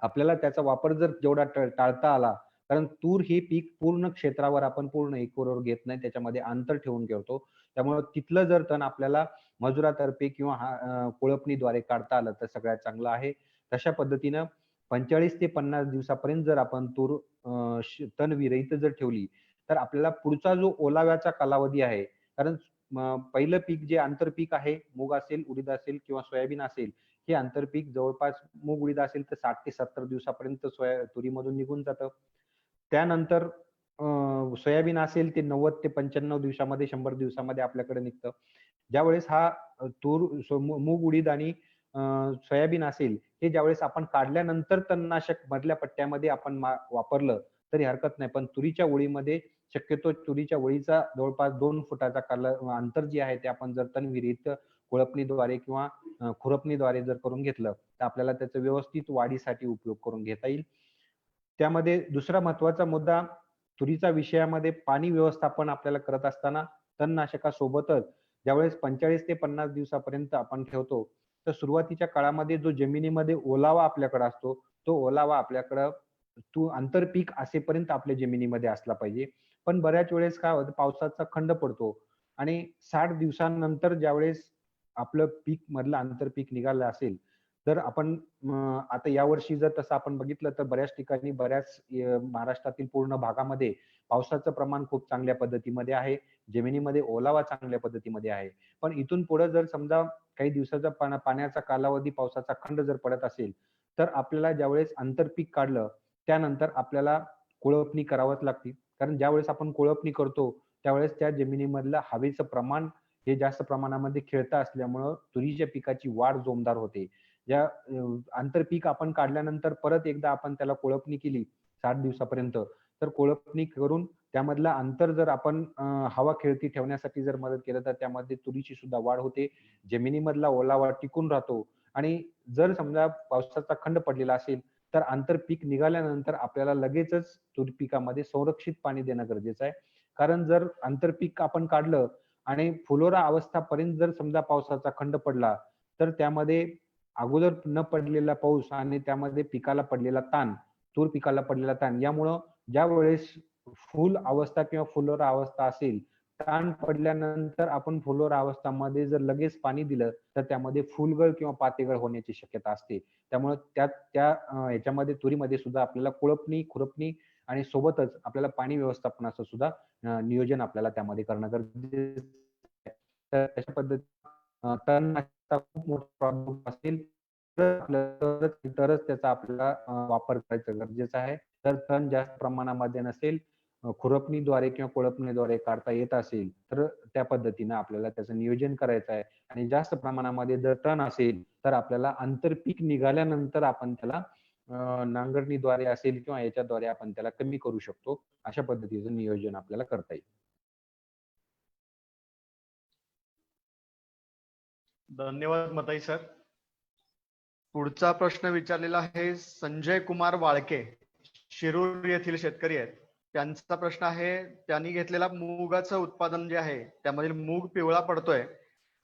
आपल्याला त्याचा वापर जर जेवढा टाळता आला, कारण तूर हे पीक पूर्ण क्षेत्रावर आपण पूर्ण एकरवर घेत नाही, त्याच्यामध्ये अंतर ठेवून घेतो. त्यामुळे तिथलं जर तण आपल्याला मजुरातर्फे किंवा कोळपणीद्वारे काढता आलं तर सगळ्यात चांगलं आहे. तशा पद्धतीनं 45 ते 50 दिवसापर्यंत जर आपण तूर तणविरहित जर ठेवली, तर आपल्याला पुढचा जो ओलाव्याचा कालावधी आहे, कारण पहिलं पीक जे आंतरपीक आहे, मूग असेल, उडीद असेल किंवा सोयाबीन असेल, हे आंतरपीक जवळपास मूग उडीद असेल तर 60 ते 70 दिवसापर्यंत तुरीमधून निघून जातं. त्यानंतर सोयाबीन असेल ते 90 ते 95 दिवसामध्ये 100 दिवसामध्ये आपल्याकडे निघतं. ज्यावेळेस हा मूग उडीद आणि सोयाबीन असेल, हे ज्यावेळेस आपण काढल्यानंतर तणनाशक मधल्या पट्ट्यामध्ये आपण वापरलं तरी हरकत नाही. पण तुरीच्या ओळीमध्ये शक्यतो तुरीच्या ओळीचा जवळपास 2 फुटाचा अंतर जे आहे ते आपण जर तणविरहित कोळपणीद्वारे किंवा खुरपणीद्वारे जर करून घेतलं, तर आपल्याला त्याचं व्यवस्थित वाढीसाठी उपयोग करून घेता येईल. त्यामध्ये दुसरा महत्त्वाचा मुद्दा तुरीच्या विषयामध्ये पाणी व्यवस्थापन आपल्याला करत असताना तणनाशकासोबतच ज्यावेळेस 45 ते 50 दिवसापर्यंत आपण ठेवतो, तर सुरुवातीच्या काळामध्ये जो जमिनीमध्ये ओलावा आपल्याकडे असतो, तो ओलावा आपल्याकडं आंतरपीक असेपर्यंत आपल्या जमिनीमध्ये असला पाहिजे. पण बऱ्याच वेळेस काय होतं पावसाचा खंड पडतो आणि 60 दिवसांनंतर ज्यावेळेस आपलं पीक मधलं आंतरपीक निघालं असेल, तर आपण आता यावर्षी जर तसं आपण बघितलं तर बऱ्याच ठिकाणी महाराष्ट्रातील पूर्ण भागामध्ये पावसाचं प्रमाण खूप चांगल्या पद्धतीमध्ये आहे. जमिनीमध्ये ओलावा चांगल्या पद्धतीमध्ये आहे. पण इथून पुढे जर समजा काही दिवसाचा पाण्याचा कालावधी पावसाचा खंड जर पडत असेल, तर आपल्याला ज्यावेळेस आंतरपीक काढलं, त्यानंतर आपल्याला कोळपणी करावंच लागते. कारण ज्यावेळेस आपण कोळपणी करतो, त्यावेळेस त्या जमिनीमधलं हवेचं प्रमाण हे जास्त प्रमाणामध्ये खेळतं असल्यामुळं तुरीच्या पिकाची वाढ जोमदार होते. आंतरपीक आपण काढल्यानंतर परत एकदा आपण त्याला कोळपणी केली 60 दिवसापर्यंत, तर कोळपणी करून त्यामधलं अंतर जर आपण हवा खेळती ठेवण्यासाठी जर मदत केलं, तर त्यामध्ये तुरीची सुद्धा वाढ होते. जमिनीमधला ओलावा टिकून राहतो आणि जर समजा पावसाचा खंड पडलेला असेल, तर आंतरपीक निघाल्यानंतर आपल्याला लगेचच तूर पिकामध्ये संरक्षित पाणी देणं गरजेचं आहे. कारण जर आंतरपीक आपण काढलं आणि फुलोरा अवस्थापर्यंत जर समजा पावसाचा खंड पडला, तर त्यामध्ये अगोदर न पडलेला पाऊस आणि त्यामध्ये पिकाला पडलेला ताण, तूर पिकाला पडलेला ताण यामुळं ज्यावेळेस फुल अवस्था किंवा फुलोरा अवस्था असेल, ताण पडल्यानंतर आपण फुलोरा अवस्थामध्ये जर लगेच पाणी दिलं, तर त्यामध्ये फुलगळ किंवा पातेगळ होण्याची शक्यता असते. त्यामुळे ह्याच्यामध्ये तुरीमध्ये सुद्धा आपल्याला कोळपणी, खुरपणी आणि सोबतच आपल्याला पाणी व्यवस्थापनाचं सुद्धा नियोजन आपल्याला त्यामध्ये करणं गरजेचं आहे. तर अशा पद्धतीने तणनाशकाचा खूप मोठा प्रॉब्लेम असेल, तरच त्याचा आपल्याला वापर करायचा गरजेचा आहे. तर तण जास्त प्रमाणामध्ये नसेल, खुरपणीद्वारे किंवा कोळपणीद्वारे काढता येत असेल तर त्या पद्धतीनं आपल्याला त्याचं नियोजन करायचं आहे. आणि जास्त प्रमाणामध्ये जर तण असेल तर आपल्याला आंतरपीक निघाल्यानंतर आपण त्याला नांगरणीद्वारे असेल किंवा याच्याद्वारे आपण त्याला कमी करू शकतो. अशा पद्धतीचं नियोजन आपल्याला करता येईल. धन्यवाद मताई सर. पुढचा प्रश्न विचारलेला आहे संजय कुमार वाळके, शिरूर येथील शेतकरी आहेत. त्यांचा प्रश्न आहे, त्यांनी घेतलेला मुगाचं उत्पादन जे आहे त्यामधील मूग पिवळा पडतोय,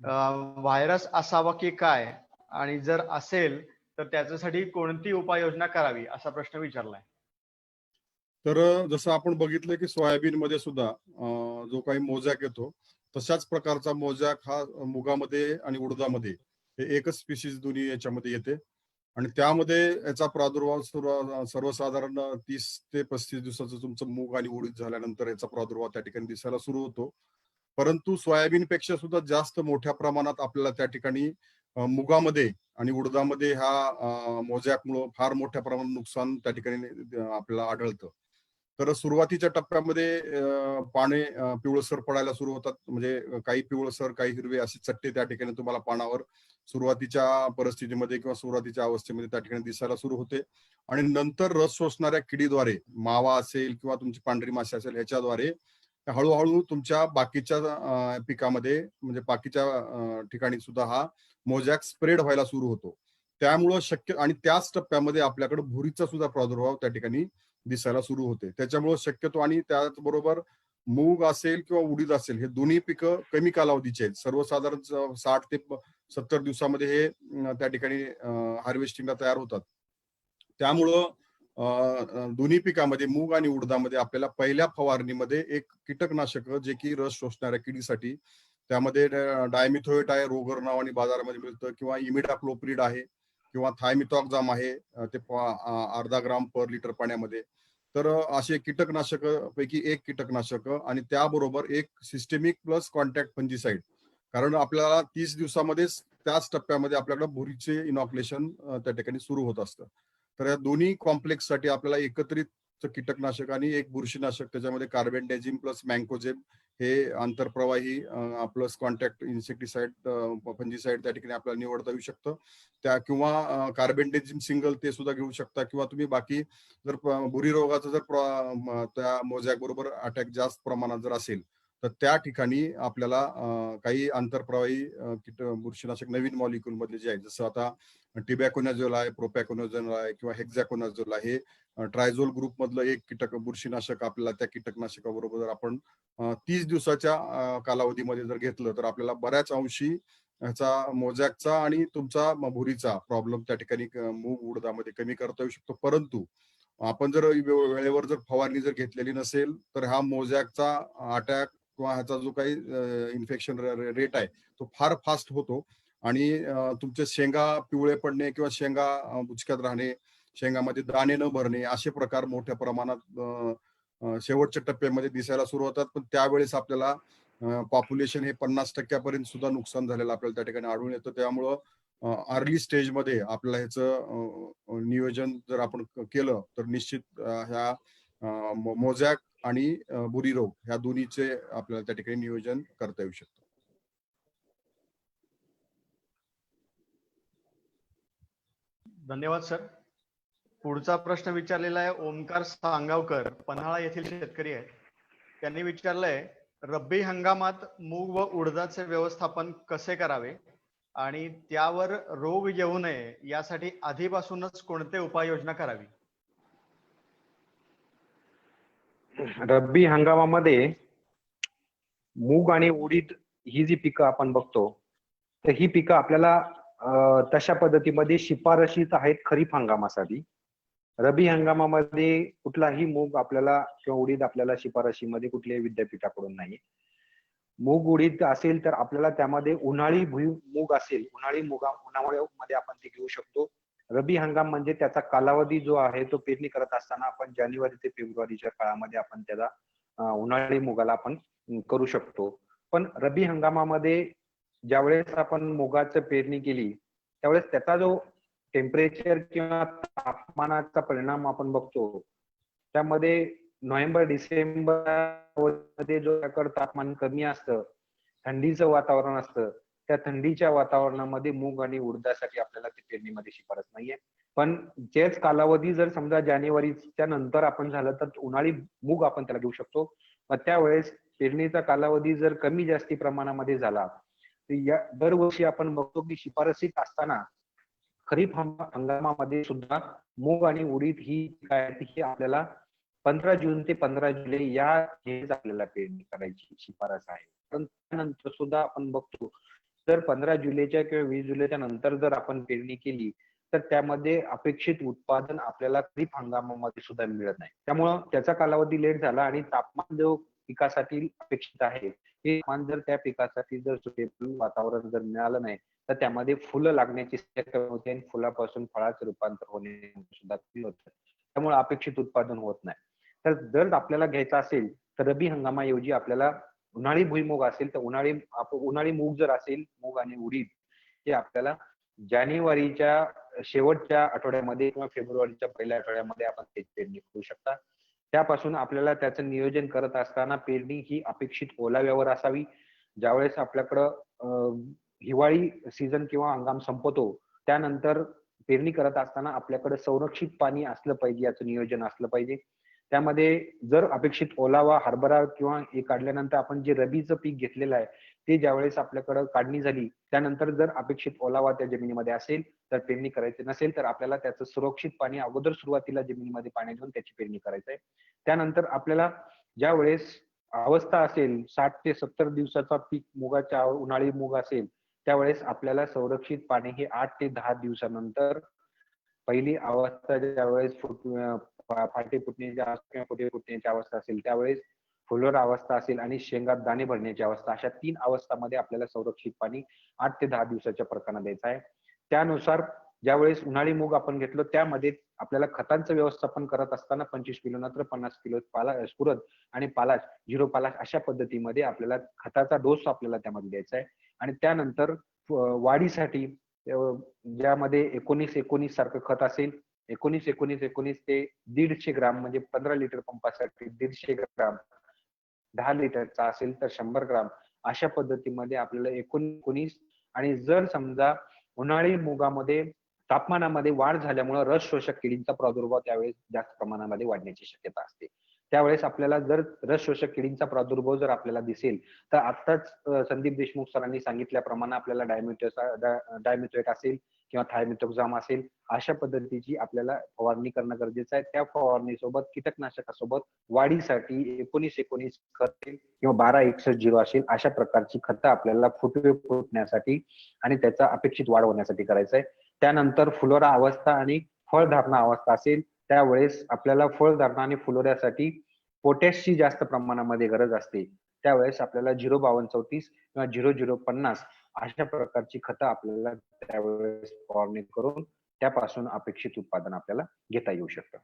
व्हायरस असावा की काय, आणि जर असेल तर त्याच्यासाठी कोणती उपाययोजना करावी, असा प्रश्न विचारलाय. तर जसं आपण बघितलं की सोयाबीन मध्ये सुद्धा जो काही मोजॅक येतो तशाच प्रकारचा मोजॅक हा मुगामध्ये आणि उडदामध्ये हे एकच स्पीशीज दोन्ही याच्यामध्ये येते. आणि त्यामध्ये याचा प्रादुर्भाव सर्वसाधारण 30 ते 35 दिवसाचं तुमचं मूग आणि उडीद झाल्यानंतर याचा प्रादुर्भाव त्या ठिकाणी दिसायला सुरू होतो. परंतु सोयाबीन पेक्षा सुद्धा जास्त मोठ्या प्रमाणात आपल्याला त्या ठिकाणी मुगामध्ये आणि उडदामध्ये ह्या मोजॅकमुळं फार मोठ्या प्रमाणात नुकसान त्या ठिकाणी आपल्याला आढळतं. तर सुरुवातीच्या टप्प्यामध्ये पाने पिवळसर पडायला सुरू होतात. म्हणजे काही पिवळसर, काही हिरवे असे चट्टे त्या ठिकाणी तुम्हाला पानावर सुरुवातीच्या परिस्थितीमध्ये किंवा सुरुवातीच्या अवस्थेमध्ये त्या ठिकाणी दिसायला सुरू होते. आणि नंतर रस शोषणाऱ्या किडीद्वारे, मावा असेल किंवा तुमची पांढरी माशी असेल ह्याच्याद्वारे हळूहळू तुमच्या बाकीच्या पिकामध्ये म्हणजे बाकीच्या ठिकाणी सुद्धा हा मोजॅक स्प्रेड व्हायला सुरू होतो. त्यामुळं शक्य आणि त्याच टप्प्यामध्ये आपल्याकडे भुरीचा सुद्धा प्रादुर्भाव त्या ठिकाणी दिसायला सुरू होते. त्याच्यामुळे शक्यतो आणि त्याचबरोबर मूग असेल किंवा उडीद असेल हे दोन्ही पिकं कमी कालावधीचे आहेत. सर्वसाधारण 60 ते 70 दिवसामध्ये हे त्या ठिकाणी हार्वेस्टिंगला तयार होतात. त्यामुळं दोन्ही पिकामध्ये मूग आणि उडदामध्ये आपल्याला पहिल्या फवारणीमध्ये एक कीटकनाशक जे की रस शोषणाऱ्या किडीसाठी त्यामध्ये डायमिथोएट आहे, रोगर नावाने बाजारामध्ये मिळतं, किंवा इमिडाक्लोप्रिड आहे किंवा थायमिथॉक्झाम आहे, ते अर्धा ग्राम पर लिटर पाण्यामध्ये. तर असे कीटकनाशक पैकी एक कीटकनाशक आणि त्याबरोबर एक सिस्टेमिक प्लस कॉन्टॅक्ट फंजिसाइड. कारण आपल्याला 30 दिवसामध्येच त्याच टप्प्यामध्ये आपल्याकडे भुरीचे इनॉक्युलेशन त्या ठिकाणी सुरू होत असतं. तर या दोन्ही कॉम्प्लेक्स साठी आपल्याला एकत्रित कीटकनाशक आणि एक बुरशीनाशक त्याच्यामध्ये कार्बेंडाझिम प्लस मँकोझेब हे आंतरप्रवाही प्लस कॉन्टॅक्ट इन्सेक्टिसाइड फंजिसाइड त्या ठिकाणी आपल्याला निवडता येऊ शकतं. त्या किंवा कार्बेंडाझिम सिंगल ते सुद्धा घेऊ शकता, किंवा तुम्ही बाकी जर बुरी रोगाचा जर त्या मोजॅक बरोबर अटॅक जास्त प्रमाणात जर असेल तर त्या ठिकाणी आपल्याला काही आंतरप्रवाही बुरशीनाशक नवीन मॉलिक्यूल मधले जे आहेत, जसं आता टिबॅकोनाझोल आहे, प्रोपॅकोनाझोल आहे किंवा हेक्झॅकोनाझोल आहे, ट्रायझोल ग्रुप मधलं एक कीटक बुरशीनाशक आपल्याला त्या कीटकनाशकाबरोबर जर आपण 30 दिवसाच्या कालावधीमध्ये जर घेतलं तर आपल्याला बऱ्याच अंशी ह्याचा मोजॅकचा आणि तुमचा भुरीचा प्रॉब्लेम त्या ठिकाणी मूग उडदामध्ये कमी करता येऊ शकतो. परंतु आपण जर वेळेवर जर फवारणी जर घेतलेली नसेल तर हा मोजॅकचा अटॅक किंवा ह्याचा जो काही इन्फेक्शन रेट आहे तो फार फास्ट होतो. आणि तुमचे शेंगा पिवळे पडणे किंवा शेंगा बुचक्यात राहणे, शेंगामध्ये दाणे न भरणे असे प्रकार मोठ्या प्रमाणात शेवटच्या टप्प्यामध्ये दिसायला सुरू होतात. पण त्यावेळेस आपल्याला पॉप्युलेशन हे 50% सुद्धा नुकसान झालेलं आपल्याला त्या ठिकाणी आढळून येतं. त्यामुळं अर्ली स्टेजमध्ये आपल्याला ह्याचं नियोजन जर आपण केलं तर निश्चित ह्या मोजॅक आणि बुरी रोग ह्या दोन्हीचे आपल्याला त्या ठिकाणी नियोजन करता येऊ शकतं. धन्यवाद सर. पुढचा प्रश्न विचारलेला आहे ओमकार सांगावकर, पन्हाळा येथील शेतकरी आहेत. त्यांनी विचारलंय, रब्बी हंगामात मूग व उडदाचे व्यवस्थापन कसे करावे आणि त्यावर रोग येऊ नये यासाठी आधीपासूनच कोणते उपाययोजना करावी? रब्बी हंगामामध्ये मूग आणि उडीद ही जी पिकं आपण बघतो तर ही पिकं आपल्याला तशा पद्धतीमध्ये शिफारशीत आहेत खरीप हंगामासाठी. रब्बी हंगामामध्ये कुठलाही मूग आपल्याला किंवा उडीद आपल्याला शिफारशीमध्ये कुठल्याही विद्यापीठाकडून नाही. मूग उडीद असेल तर आपल्याला त्यामध्ये उन्हाळी मूग असेल, उन्हाळ्यामध्ये आपण ते घेऊ शकतो. रब्बी हंगाम म्हणजे त्याचा कालावधी जो आहे तो पेरणी करत असताना आपण जानेवारी ते फेब्रुवारीच्या काळामध्ये आपण त्याला उन्हाळी मुगाला आपण करू शकतो. पण रब्बी हंगामामध्ये ज्यावेळेस आपण मुगाचं पेरणी केली त्यावेळेस त्याचा जो टेम्परेचर किंवा तापमानाचा परिणाम आपण बघतो त्यामध्ये नोव्हेंबर डिसेंबर मध्ये जो त्याकडे तापमान कमी असतं, थंडीचं वातावरण असतं, त्या थंडीच्या वातावरणामध्ये मूग आणि उडदासाठी आपल्याला ते पेरणीमध्ये शिफारस नाहीये. पण तेच कालावधी जर समजा जानेवारीच्या नंतर आपण झालं तर उन्हाळी मूग आपण त्याला घेऊ शकतो. मग त्यावेळेस पेरणीचा कालावधी जर कमी जास्ती प्रमाणामध्ये झाला तर या दरवर्षी आपण बघतो की शिफारसीत असताना खरीप हंगामामध्ये सुद्धा मूग आणि उडीद ही काय ही आपल्याला 15 जून ते 15 जुलै या वेळेस आपल्याला पेरणी करायची शिफारस आहे. पण त्यानंतर सुद्धा आपण बघतो जर 15 जुलैच्या किंवा 20 जुलैच्या नंतर जर आपण पेरणी केली तर त्यामध्ये अपेक्षित उत्पादन आपल्याला खरीप हंगामामध्ये सुद्धा मिळत नाही. त्यामुळं त्याचा कालावधी लेट झाला आणि तापमान जो पिकासाठी अपेक्षित आहे हे तापमान जर त्या पिकासाठी जर सुटेबल वातावरण जर मिळालं नाही तर त्यामध्ये फुलं लागण्याची शक्यता होते आणि फुलापासून फळाचं रूपांतर होणे सुद्धा होतं. त्यामुळे अपेक्षित उत्पादन होत नाही. तर जर आपल्याला घ्यायचं असेल तर रब्बी हंगामाऐवजी आपल्याला उन्हाळी भुईमूग असेल तर उन्हाळी मूग जर असेल मूग आणि उडीद हे आपल्याला जानेवारीच्या शेवटच्या आठवड्यामध्ये किंवा फेब्रुवारीच्या पहिल्या आठवड्यामध्ये आपण त्याची पेरणी करू शकता. त्यापासून आपल्याला त्याचं नियोजन करत असताना पेरणी ही अपेक्षित ओलाव्यावर असावी. ज्यावेळेस आपल्याकडं हिवाळी सीझन किंवा हंगाम संपतो त्यानंतर पेरणी करत असताना आपल्याकडे संरक्षित पाणी असलं पाहिजे याचं नियोजन असलं पाहिजे. त्यामध्ये जर अपेक्षित ओलावा हरभरा किंवा हे काढल्यानंतर आपण जे रबीचं पीक घेतलेलं आहे ते ज्यावेळेस आपल्याकडे काढणी झाली त्यानंतर जर अपेक्षित ओलावा त्या जमिनीमध्ये असेल तर पेरणी करायची नसेल तर आपल्याला त्याचं सुरक्षित पाणी अगोदर सुरुवातीला जमिनीमध्ये पाणी देऊन त्याची पेरणी करायचं आहे. त्यानंतर आपल्याला ज्या वेळेस अवस्था असेल 60 ते 70 दिवसाचा पीक मुगाच्या उन्हाळी मूग असेल त्यावेळेस आपल्याला संरक्षित पाणी हे 8 ते 10 दिवसानंतर पहिली अवस्था ज्यावेळेस फाटे फुटण्याची अवस्था किंवा फुटे फुटण्याची अवस्था असेल त्यावेळेस फुलोर अवस्था असेल आणि शेंगात दाणे भरण्याची अवस्था अशा 3 अवस्थामध्ये आपल्याला संरक्षित पाणी 8 ते 10 दिवसाच्या फरकानं द्यायचं आहे. त्यानुसार ज्यावेळेस उन्हाळी मूग आपण घेतलो त्यामध्ये आपल्याला खतांचं व्यवस्थापन करत असताना 25 किलो नत्र 50 किलो स्फुरद आणि पालाश 0 पालाश अशा पद्धतीमध्ये आपल्याला खताचा डोस आपल्याला त्यामध्ये द्यायचा आहे. आणि त्यानंतर वाढीसाठी ज्यामध्ये 19-19 सारखं खत असेल 19-19-19 ते 150 ग्राम म्हणजे 15 लिटर पंपासाठी 150 ग्राम 10 लिटरचा असेल तर 100 ग्राम अशा पद्धतीमध्ये आपल्याला 19 आणि जर समजा उन्हाळी मुगामध्ये तापमानामध्ये वाढ झाल्यामुळे रस शोषक किडींचा प्रादुर्भाव त्यावेळेस जास्त प्रमाणामध्ये वाढण्याची शक्यता असते. त्यावेळेस आपल्याला जर रस शोषक किडींचा प्रादुर्भाव जर आपल्याला दिसेल तर आताच संदीप देशमुख सरांनी सांगितल्याप्रमाणे आपल्याला डायमिथोएट असेल किंवा थायमिथोक्झाम असेल अशा पद्धतीची आपल्याला फवारणी करणं गरजेचं आहे. त्या फवारणीसोबत कीटकनाशकासोबत वाढीसाठी 19-19 खत किंवा 12-61-0 असेल अशा प्रकारची खतं आपल्याला फुटवे फुटण्यासाठी आणि त्याचा अपेक्षित वाढ होण्यासाठी करायचं आहे. त्यानंतर फुलोरा अवस्था आणि फळधारणा अवस्था असेल त्यावेळेस आपल्याला फळधारणा आणि फुलोऱ्यासाठी पोटॅशची जास्त प्रमाणामध्ये गरज असते. त्यावेळेस आपल्याला 05234 किंवा 0050 अशा प्रकारची खतं आपल्याला त्यावेळेस फवारणी करून त्यापासून अपेक्षित उत्पादन आपल्याला घेता येऊ शकतं.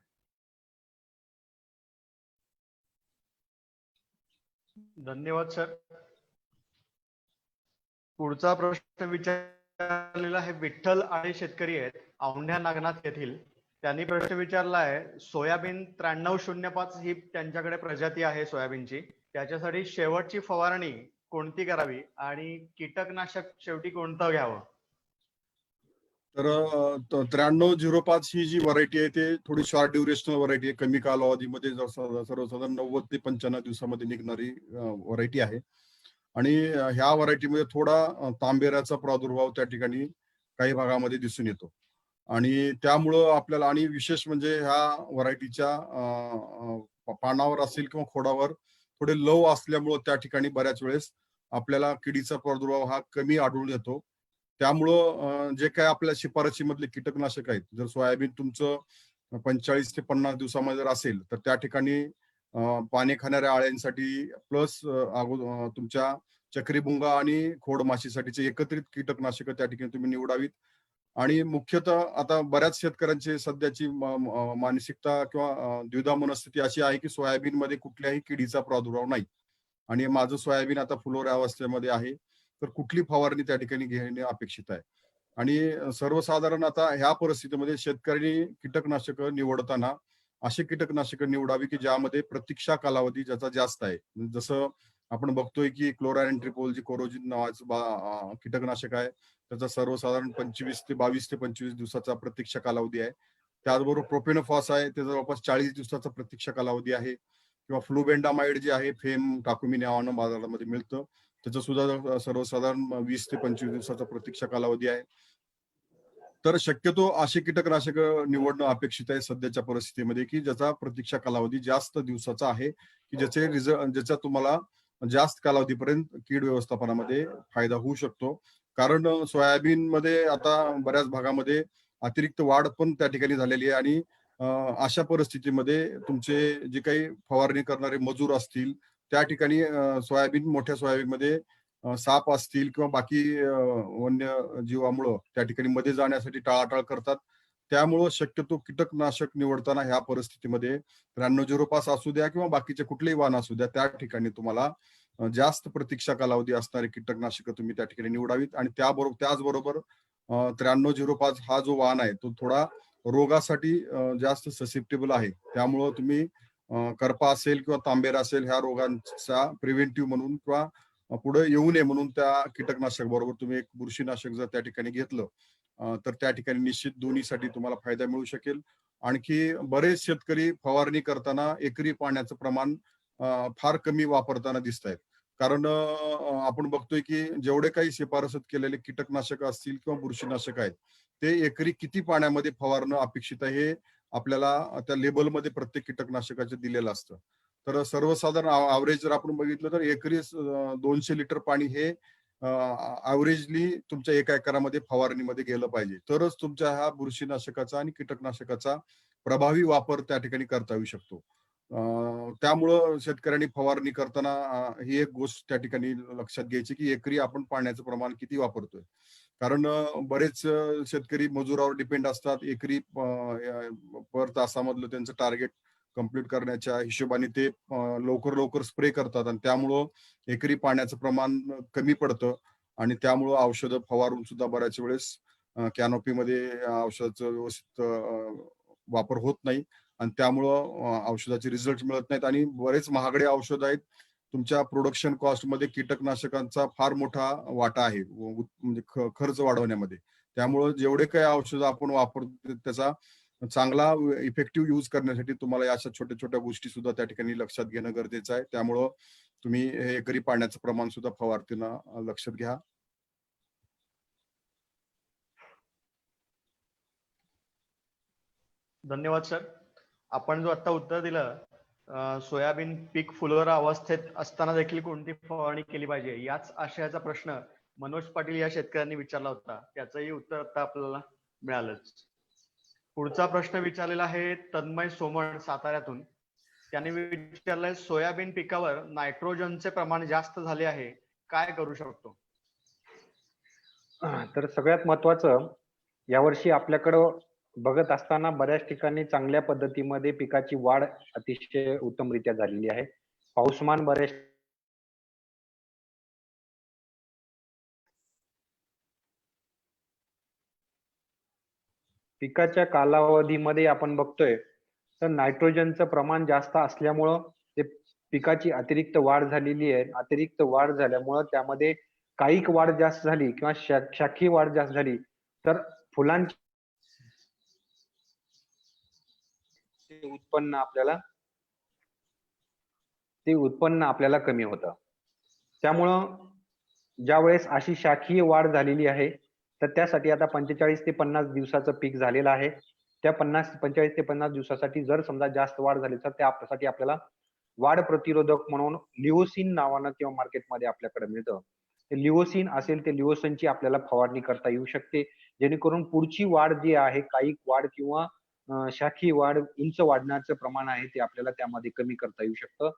धन्यवाद सर. पुढचा प्रश्न विचारलेला आहे विठ्ठल आणि शेतकरी आहेत औंढ्या नागनाथ येथील. त्यांनी प्रश्न विचारला आहे सोयाबीन 9305 ही त्यांच्याकडे प्रजाती आहे सोयाबीनची. त्याच्यासाठी शेवटची फवारणी कोणती करावी आणि कीटकनाशक शेवटी कोणतं घ्यावं? तर 9305 ही जी व्हरायटी आहे ते थोडी शॉर्ट ड्युरेशनल व्हरायटी आहे. कमी कालावधीमध्ये सर्वसाधारण 90 ते 95 दिवसामध्ये निघणारी व्हरायटी आहे. आणि ह्या व्हरायटीमध्ये थोडा तांबेऱ्याचा प्रादुर्भाव त्या ठिकाणी काही भागामध्ये दिसून येतो. आणि त्यामुळं आपल्याला आणि विशेष म्हणजे ह्या व्हरायटीच्या पानावर असेल किंवा खोडावर थोडे लव असल्यामुळं त्या ठिकाणी बऱ्याच वेळेस आपल्याला किडीचा प्रादुर्भाव हा कमी आढळून येतो. त्यामुळं जे काय आपल्या शिफारशीमधले कीटकनाशक आहेत जर सोयाबीन तुमचं 45 ते 50 दिवसामध्ये जर असेल तर त्या ठिकाणी पाने खाणाऱ्या आळ्यांसाठी प्लस तुमच्या चक्रीभुंगा आणि खोडमाशीसाठीचे एकत्रित कीटकनाशक त्या ठिकाणी तुम्ही निवडावीत. आणि मुख्यतः आता बऱ्याच शेतकऱ्यांची सध्याची मानसिकता किंवा द्विधा मनस्थिती अशी आहे की सोयाबीन मध्ये कुठल्याही किडीचा प्रादुर्भाव नाही आणि माझं सोयाबीन आता फुलोऱ्या अवस्थेमध्ये आहे तर कुठली फवारणी त्या ठिकाणी घेणे अपेक्षित आहे. आणि सर्वसाधारण आता ह्या परिस्थितीमध्ये शेतकऱ्यांनी कीटकनाशक निवडताना अशी कीटकनाशके निवडावी की ज्यामध्ये प्रतीक्षा कालावधी ज्याचा जास्त आहे. जसं आपण बघतोय की क्लोरायन जी कोरोजिन नावाचं कीटकनाशक आहे, त्याचा सर्वसाधारण 22 ते 25 दिवसाचा प्रतीक्षा कालावधी आहे. त्याचबरोबर प्रोपेनोफॉस आहे, त्याचा जवळपास 40 दिवसाचा प्रतीक्षा कालावधी आहे. किंवा फ्लुबेंडामाइड जे आहे, फेम टाकुमी नावानं बाजारामध्ये मिळतं, त्याचं सुद्धा सर्वसाधारण 20 ते 25 दिवसाचा प्रतीक्षा कालावधी आहे. तर शक्यतो अशी कीटकनाशक निवडणं अपेक्षित आहे सध्याच्या परिस्थितीमध्ये की ज्याचा प्रतीक्षा कालावधी जास्त दिवसाचा आहे, की ज्याचा तुम्हाला जास्त कालावधीपर्यंत कीड व्यवस्थापनामध्ये फायदा होऊ शकतो. कारण सोयाबीन मध्ये आता बऱ्याच भागामध्ये अतिरिक्त वाढ पण त्या ठिकाणी झालेली आहे आणि अशा परिस्थितीमध्ये तुमचे जे काही फवारणी करणारे मजूर असतील त्या ठिकाणी मोठ्या सोयाबीनमध्ये साप असतील किंवा बाकी वन्य जीवामुळं त्या ठिकाणी मध्ये जाण्यासाठी टाळाटाळ करतात. त्यामुळं शक्यतो कीटकनाशक निवडताना ह्या परिस्थितीमध्ये 9305 असू द्या किंवा बाकीचे कुठलेही वाहन असू द्या, त्या ठिकाणी तुम्हाला जास्त प्रतीक्षा कालावधी असणारे कीटकनाशक तुम्ही त्या ठिकाणी निवडावीत. आणि त्याचबरोबर 9305 हा जो वाहन आहे तो थोडा रोगासाठी जास्त ससेप्टेबल आहे. त्यामुळं तुम्ही करपा असेल किंवा तांबेरा असेल ह्या रोगांचा प्रिव्हेंटिव्ह म्हणून किंवा पुढे येऊ नये म्हणून त्या कीटकनाशक बरोबर तुम्ही एक बुरशीनाशक जर त्या ठिकाणी घेतलं तर त्या ठिकाणी निश्चित दोन्हीसाठी तुम्हाला फायदा मिळू शकेल. आणखी बरेच शेतकरी फवारणी करताना एकरी पाण्याचं प्रमाण फार कमी वापरताना दिसत आहेत. कारण आपण बघतोय की जेवढे काही शिफारसत केलेले कीटकनाशक असतील किंवा बुरशीनाशक आहेत, ते एकरी किती पाण्यामध्ये फवारणं अपेक्षित आहे हे आपल्याला त्या लेबलमध्ये प्रत्येक कीटकनाशकाचे दिलेलं असतं. तर सर्वसाधारण ॲव्हरेज जर आपण बघितलं तर एकरी 200 लिटर पाणी हे ॲव्हरेजली तुमच्या एका एकरामध्ये फवारणीमध्ये गेलं पाहिजे. तरच तुमच्या ह्या बुरशीनाशकाचा आणि कीटकनाशकाचा प्रभावी वापर त्या ठिकाणी करता येऊ शकतो. त्यामुळं शेतकऱ्यांनी फवारणी करताना ही एक गोष्ट त्या ठिकाणी लक्षात घ्यायची की एकरी आपण पाण्याचं प्रमाण किती वापरतोय. कारण बरेच शेतकरी मजुरावर डिपेंड असतात. एकरी पर तासामधलं त्यांचं टार्गेट कंप्लीट करण्याच्या हिशोबाने ते लवकर स्प्रे करतात आणि त्यामुळं एकरी पाण्याचं प्रमाण कमी पडतं आणि त्यामुळं औषधं फवारून सुद्धा बऱ्याच वेळेस कॅनोपीमध्ये औषधाचं व्यवस्थित वापर होत नाही आणि त्यामुळं औषधाचे रिझल्ट मिळत नाहीत आणि बरेच महागडे औषध आहेत. तुमच्या प्रोडक्शन कॉस्टमध्ये कीटकनाशकांचा फार मोठा वाटा आहे म्हणजे खर्च वाढवण्यामध्ये. त्यामुळं जेवढे काही औषधं आपण वापरतो त्याचा चांगला इफेक्टिव्ह यूज करण्यासाठी तुम्हाला अशा छोट्या छोट्या गोष्टी सुद्धा त्या ठिकाणी लक्षात घेणं गरजेचं आहे. त्यामुळं तुम्ही हे एकरी पाण्याचं प्रमाण सुद्धा फवारताना लक्षात घ्या. धन्यवाद सर. आपण जो आता उत्तर दिलं, सोयाबीन पीक फुलोरा अवस्थेत असताना देखील कोणती फवारणी केली पाहिजे, याच आशयाचा प्रश्न मनोज पाटील या शेतकऱ्यांनी विचारला होता. त्याचंही उत्तर आता आपल्याला मिळालंच. पुढचा प्रश्न विचारलेला आहे तन्मय सोमण साताऱ्यातून. त्यांनी विचारलंय, सोयाबीन पिकावर नायट्रोजनचे प्रमाण जास्त झाले आहे, काय करू शकतो? तर सगळ्यात महत्वाचं, यावर्षी आपल्याकडं बघत असताना बऱ्याच ठिकाणी चांगल्या पद्धतीमध्ये पिकाची वाढ अतिशय उत्तमरित्या झालेली आहे. पाऊसमान बऱ्याच पिकाच्या कालावधीमध्ये आपण बघतोय तर नायट्रोजनचं प्रमाण जास्त असल्यामुळं ते पिकाची अतिरिक्त वाढ झालेली आहे. अतिरिक्त वाढ झाल्यामुळं त्यामध्ये कायिक वाढ जास्त झाली किंवा शाखीय वाढ जास्त झाली तर फुलांचे उत्पन्न आपल्याला कमी होतं. त्यामुळं ज्यावेळेस अशी शाखीय वाढ झालेली आहे तर त्यासाठी आता 45 ते 50 दिवसाचं पीक झालेलं आहे. त्या 45 ते 50 दिवसासाठी जर समजा जास्त वाढ झाली तर त्यासाठी आपल्याला वाढ प्रतिरोधक म्हणून लिओसिन नावानं किंवा मार्केटमध्ये आपल्याकडे मिळतं. ते लिओसिन असेल ते लिओसिनची आपल्याला फवारणी करता येऊ शकते, जेणेकरून पुढची वाढ जी आहे, कायिक वाढ किंवा शाखीय वाढ, उंच वाढण्याचं प्रमाण आहे ते आपल्याला त्यामध्ये कमी करता येऊ शकतं.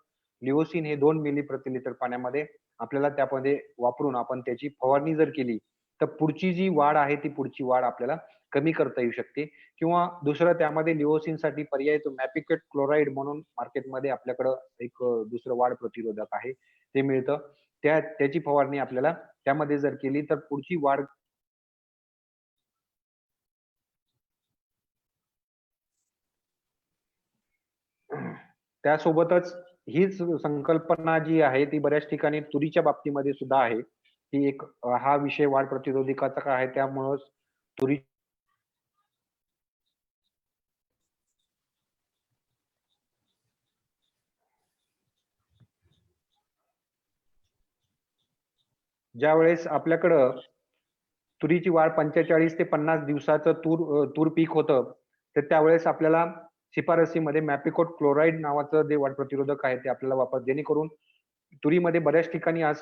लिओसिन हे 2 मिली प्रति लिटर पाण्यामध्ये आपल्याला त्यामध्ये वापरून आपण त्याची फवारणी जर केली तर पुढची जी वाढ आहे ती पुढची वाढ आपल्याला कमी करता येऊ शकते. किंवा दुसरं त्यामध्ये लिओसिनसाठी पर्याय तो मॅपिकेट क्लोराईड म्हणून मार्केटमध्ये आपल्याकडं एक दुसरं वाढ प्रतिरोधक आहे ते मिळतं. त्याची फवारणी आपल्याला त्यामध्ये जर केली तर पुढची वाढ त्यासोबतच हीच संकल्पना जी आहे ती बऱ्याच ठिकाणी तुरीच्या बाबतीमध्ये सुद्धा आहे. की एक हा विषय वाढ प्रतिरोधकाचा का आहे त्यामुळं तुरी ज्यावेळेस आपल्याकडं तुरीची वाढ 45 ते 50 दिवसाचं तूर पीक होतं, तर त्यावेळेस आपल्याला शिफारसीमध्ये मॅपिकोट क्लोराईड नावाचं जे वाढ प्रतिरोधक आहे ते आपल्याला जेणेकरून तुरीमध्ये बऱ्याच ठिकाणी आज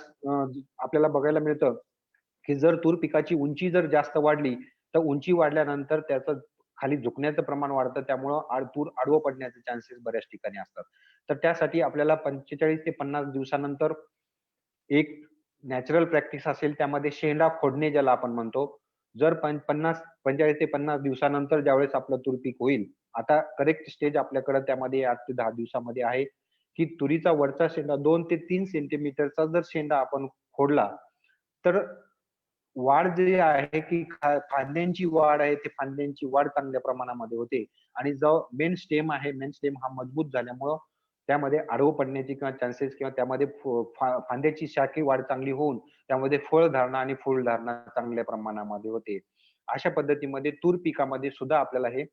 आपल्याला बघायला मिळतं, की जर तूर पिकाची उंची जर जास्त वाढली, तर उंची वाढल्यानंतर त्याचं खाली झुकण्याचं प्रमाण वाढतं. त्यामुळं तूर आडवं पडण्याचे चान्सेस बऱ्याच ठिकाणी असतात. तर त्यासाठी आपल्याला 45 ते 50 दिवसानंतर एक नॅचरल प्रॅक्टिस असेल त्यामध्ये शेंडा खोडणे ज्याला आपण म्हणतो. जर 45 ते 50 दिवसानंतर ज्यावेळेस आपलं तूर पीक होईल, आता करेक्ट स्टेज आपल्याकडे त्यामध्ये 8 ते 10 दिवसामध्ये आहे, की तुरीचा वरचा शेंडा 2 ते 3 सेंटीमीटरचा जर शेंडा आपण खोडला, तर वाढ जी आहे की फांद्यांची वाढ आहे, ती फांद्यांची वाढ चांगल्या प्रमाणामध्ये होते आणि जो मेन स्टेम आहे, मेन स्टेम हा मजबूत झाल्यामुळं त्यामध्ये आडवं पडण्याची किंवा चान्सेस किंवा त्यामध्ये फांद्याची शाखी वाढ चांगली होऊन त्यामध्ये फळधारणा आणि फुलधारणा चांगल्या प्रमाणामध्ये होते. अशा पद्धतीमध्ये तूर पिकामध्ये सुद्धा आपल्याला हे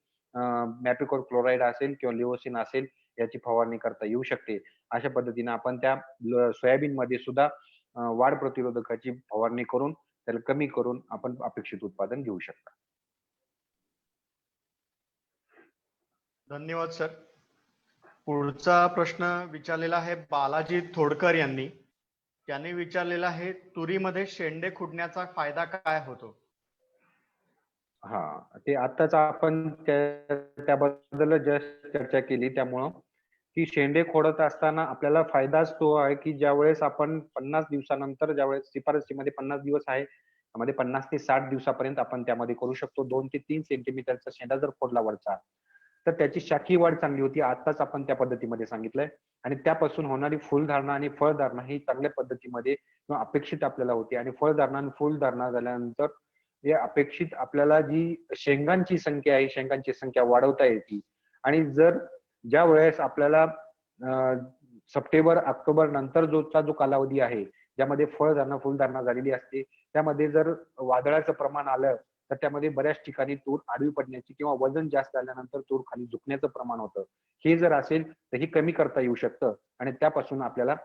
मॅपिकोट क्लोराईड असेल किंवा लिओसिन असेल याची फवारणी करता येऊ शकते. अशा पद्धतीने आपण त्या सोयाबीनमध्ये सुद्धा वाढ प्रतिरोधकाची फवारणी करून त्याला कमी करून आपण अपेक्षित उत्पादन घेऊ शकता. धन्यवाद सर. पुढचा प्रश्न विचारलेला आहे बालाजी थोडकर यांनी. त्यांनी विचारलेला आहे तुरीमध्ये शेंडे खुडण्याचा फायदा काय होतो? ते आत्ताच आपण त्याबद्दल जस्ट चर्चा केली. त्यामुळं की शेंडे खोडत असताना आपल्याला फायदाच तो आहे, की ज्यावेळेस आपण 50 दिवसानंतर ज्यावेळेस शिफारसीमध्ये 50 दिवस आहे. त्यामध्ये 50 ते 60 दिवसापर्यंत आपण त्यामध्ये करू शकतो. 2 ते 3 सेंटीमीटरचा शेंडा जर खोडला वरचा, तर त्याची शाखी वाढ चांगली होती. आत्ताच आपण त्या पद्धतीमध्ये सांगितलंय आणि त्यापासून होणारी फुलधारणा आणि फळधारणा ही चांगल्या पद्धतीमध्ये किंवा अपेक्षित आपल्याला होती आणि फळधारणा आणि फुलधारणा झाल्यानंतर जे अपेक्षित आपल्याला जी शेंगांची संख्या आहे, शेंगांची संख्या वाढवता येते आणि जर ज्या वेळेस आपल्याला सप्टेंबर, ऑक्टोबर नंतर जो कालावधी आहे, ज्यामध्ये फळधारणा, फुलधारणा झालेली असते, त्यामध्ये जर वादळाचं प्रमाण आलं, तर त्यामध्ये बऱ्याच ठिकाणी तूर आडवी पडण्याची किंवा वजन जास्त झाल्यानंतर तूर खाली झुकण्याचं प्रमाण होतं. हे जर असेल तर हे कमी करता येऊ शकतं आणि त्यापासून आपल्याला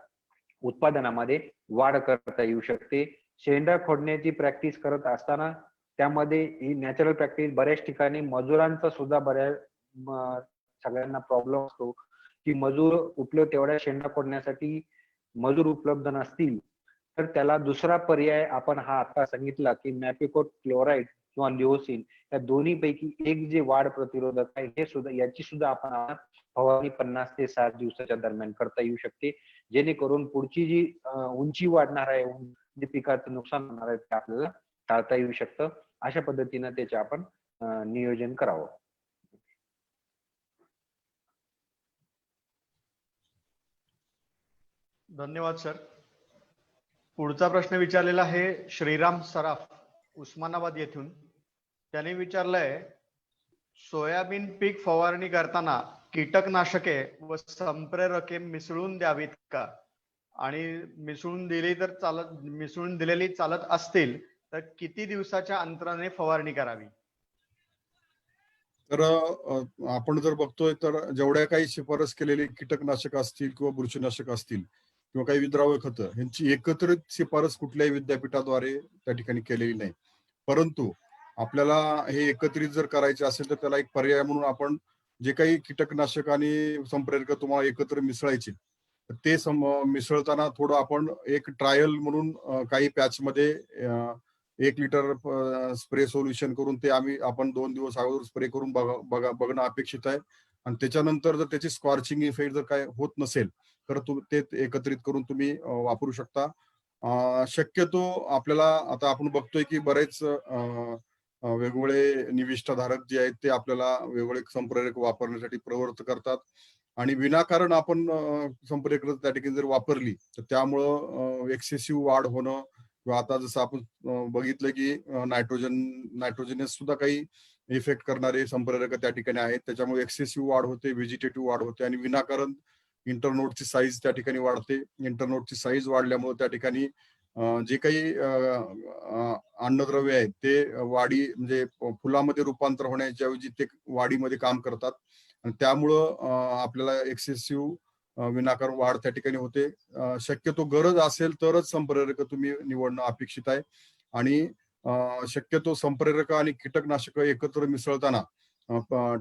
उत्पादनामध्ये वाढ करता येऊ शकते. शेंडा खोडण्याची प्रॅक्टिस करत असताना त्यामध्ये ही नॅचरल प्रॅक्टिस बऱ्याच ठिकाणी मजुरांचा सुद्धा सगळ्यांना प्रॉब्लेम असतो, की मजूर तेवढ्या शेंडा खोडण्यासाठी मजूर उपलब्ध नसतील, तर त्याला दुसरा पर्याय आपण हा आता सांगितला, की मॅपिकोट क्लोराईड किंवा लिओसिन या दोन्हीपैकी एक जे वाढ प्रतिरोधक आहे, हे सुद्धा याची सुद्धा आपण फवारणी 50 ते 60 दिवसाच्या दरम्यान करता येऊ शकते. जेणेकरून पुढची जी उंची वाढणार आहे, जे पिकाचं नुकसान होणार आहे, ते आपल्याला टाळता येऊ शकतं. अशा पद्धतीनं त्याचे आपण नियोजन करावं. धन्यवाद सर. पुढचा प्रश्न विचारलेला आहे श्रीराम सराफ उस्मानाबाद येथून. त्यांनी विचारलंय सोयाबीन पीक फवारणी करताना कीटकनाशके व संप्रेरके मिसळून द्यावीत का? आणि मिसळून दिलेली चालत असतील तर किती दिवसाच्या अंतराने फवारणी करावी? तर आपण जर बघतोय तर जेवढ्या काही शिफारस केलेली कीटकनाशक असतील किंवा बुरशीनाशक असतील किंवा काही विद्राव्य खतं ह्यांची एकत्रित शिफारस कुठल्याही विद्यापीठाद्वारे त्या ठिकाणी केलेली नाही. परंतु आपल्याला हे एकत्रित जर करायचे असेल तर त्याला एक पर्याय म्हणून आपण जे काही कीटकनाशक आणि संप्रेरक तुम्हाला एकत्र मिसळायचे ते मिसळताना थोडं आपण एक ट्रायल म्हणून काही पॅचमध्ये 1 लिटर स्प्रे सोल्युशन करून ते आपण 2 दिवस अगोदर स्प्रे करून बघणं अपेक्षित आहे. आणि त्याच्यानंतर जर त्याची स्कॉर्चिंग इफेक्ट जर काय होत नसेल तर ते एकत्रित करून तुम्ही वापरू शकता. शक्यतो आपल्याला आता आपण बघतोय की बरेच वेगवेगळे निविष्ठाधारक जे आहेत ते आपल्याला वेगवेगळे संप्रेरक वापरण्यासाठी प्रवृत्त करतात आणि विनाकारण आपण संप्रेरक त्या ठिकाणी जर वापरली तर त्यामुळं एक्सेसिव्ह वाढ होणं किंवा आता जसं आपण बघितलं की नायट्रोजनस सुद्धा काही इफेक्ट करणारे संप्रेरक त्या ठिकाणी आहेत. त्याच्यामुळे एक्सेसिव्ह वाढ होते, व्हेजिटेटिव्ह वाढ होते आणि विनाकारण इंटरनोडची साईज त्या ठिकाणी वाढते. इंटरनोडची साईज वाढल्यामुळे त्या ठिकाणी जे काही अन्नद्रव्य आहेत ते वाढी म्हणजे फुलामध्ये रूपांतर होण्याच्या ऐवजी ते वाढीमध्ये काम करतात आणि त्यामुळं आपल्याला एक्सेसिव्ह विनाकारण वाढ त्या ठिकाणी होते. शक्यतो गरज असेल तरच संप्रेरक तुम्ही निवडणं अपेक्षित आहे आणि शक्यतो संप्रेरक आणि कीटकनाशक एकत्र मिसळताना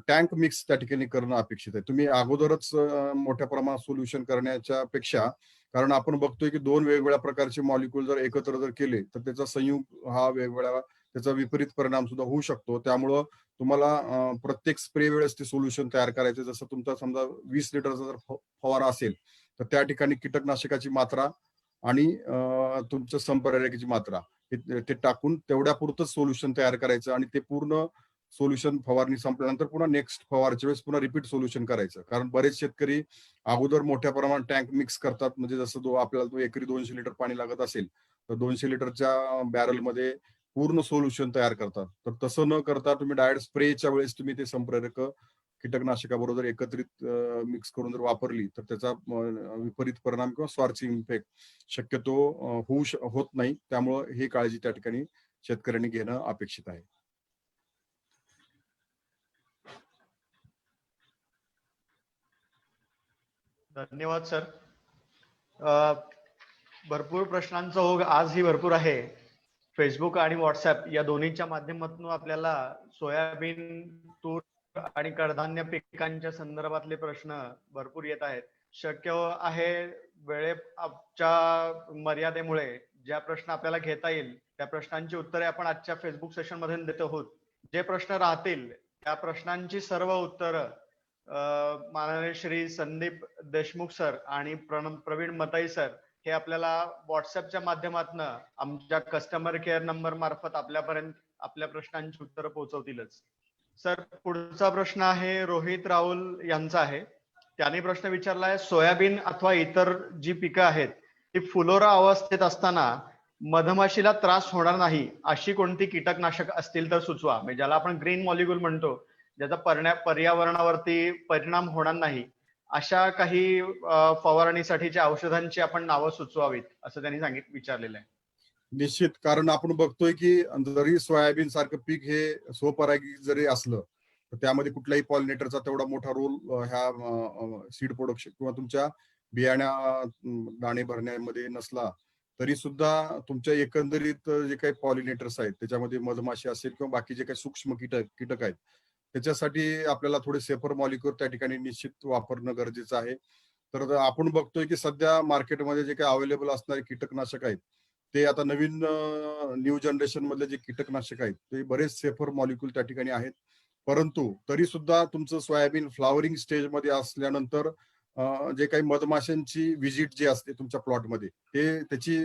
टँक मिक्स त्या ठिकाणी करणं अपेक्षित आहे. तुम्ही अगोदरच मोठ्या प्रमाणात सोल्युशन करण्याच्या पेक्षा, कारण आपण बघतोय की दोन वेगवेगळ्या प्रकारचे मॉलिक्यूल जर एकत्र जर केले तर त्याचा संयुग हा वेगवेगळ्या त्याचा विपरीत परिणाम सुद्धा होऊ शकतो. त्यामुळं तुम्हाला प्रत्येक स्प्रे वेळेस ते सोल्युशन तयार करायचं. जसं तुमचा समजा 20 लिटरचा जर फवारा असेल तर त्या ठिकाणी कीटकनाशकाची मात्रा आणि तुमचं संप्रेरकाची मात्रा ते टाकून तेवढ्या पुरतच सोल्युशन तयार करायचं आणि ते पूर्ण सोल्युशन फवारणी संपल्यानंतर पुन्हा नेक्स्ट फवारच्या वेळेस पुन्हा रिपीट सोल्युशन करायचं. कारण बरेच शेतकरी अगोदर मोठ्या प्रमाणात टँक मिक्स करतात. म्हणजे जसं आपल्याला एकरी 200 लिटर पाणी लागत असेल तर 200 लिटरच्या बॅरलमध्ये पूर्ण सोल्युशन तयार करतात. तर तसं न करता तुम्ही डायरेक्ट स्प्रेच्या वेळेस तुम्ही ते संप्रेरक कीटकनाशकाबरोबर एकत्रित मिक्स करून जर वापरली तर त्याचा विपरीत परिणाम किंवा स्वार्चिंग इफेक्ट शक्यतो होत नाही. त्यामुळं ही काळजी त्या ठिकाणी शेतकऱ्यांनी घेणं अपेक्षित आहे. धन्यवाद सर. भरपूर प्रश्नांचा ओघ आजही भरपूर आहे. फेसबुक आणि व्हॉट्सअप या दोन्हीच्या माध्यमातून आपल्याला सोयाबीन, तूर आणि कडधान्य पिकांच्या संदर्भातले प्रश्न भरपूर येत आहेत. शक्य आहे वेळेच्या मर्यादेमुळे ज्या प्रश्न आपल्याला घेता येईल त्या प्रश्नांची उत्तरे आपण आजच्या फेसबुक सेशन मध्ये देत आहोत. जे प्रश्न राहतील त्या प्रश्नांची सर्व उत्तरं माननीय श्री संदीप देशमुख सर आणि प्रवीण मताई सर हे आपल्याला व्हॉट्सअपच्या माध्यमातून आमच्या कस्टमर केअर नंबर मार्फत आपल्यापर्यंत आपल्या प्रश्नांची उत्तरं पोहोचवतीलच. सर, पुढचा प्रश्न आहे रोहित राहुल यांचा आहे. त्यांनी प्रश्न विचारलाय, सोयाबीन अथवा इतर जी पिकं आहेत ती फुलोरा अवस्थेत असताना मधमाशीला त्रास होणार नाही अशी कोणती कीटकनाशक असतील तर सुचवा. म्हणजे ज्याला आपण ग्रीन मॉलिक्यूल म्हणतो, ज्याचा पर्यावरणावरती परिणाम होणार नाही, अशा काही फवारणीसाठीच्या औषधांची आपण नावं सुचवावीत असं त्यांनी विचारलेलं आहे. निश्चित, कारण आपण बघतोय की जरी सोयाबीन सारखं पीक हे स्वपरागी जरी असलं तर त्यामध्ये कुठल्याही पॉलिनेटरचा तेवढा मोठा रोल ह्या सीड प्रोडक्शन किंवा तुमच्या बियाण्या दाणे भरण्यामध्ये नसला तरी सुद्धा तुमच्या एकंदरीत जे काही पॉलिनेटर्स आहेत त्याच्यामध्ये मधमाशी असेल किंवा बाकी जे काही सूक्ष्म कीटक आहेत त्याच्यासाठी आपल्याला थोडे सेफर मॉलिक्यूल त्या ठिकाणी निश्चित वापरणं गरजेचं आहे. तर आपण बघतोय की सध्या मार्केटमध्ये जे काही अवेलेबल असणारे कीटकनाशक आहेत ते आता नवीन न्यू जनरेशन मधले जे कीटकनाशक आहेत ते बरेच सेफर मॉलिक्यूल त्या ठिकाणी आहेत. परंतु तरी सुद्धा तुमचं सोयाबीन फ्लॉवरिंग स्टेज मध्ये असल्यानंतर जे काही मधमाशांची व्हिजिट जी असते तुमच्या प्लॉटमध्ये ते त्याची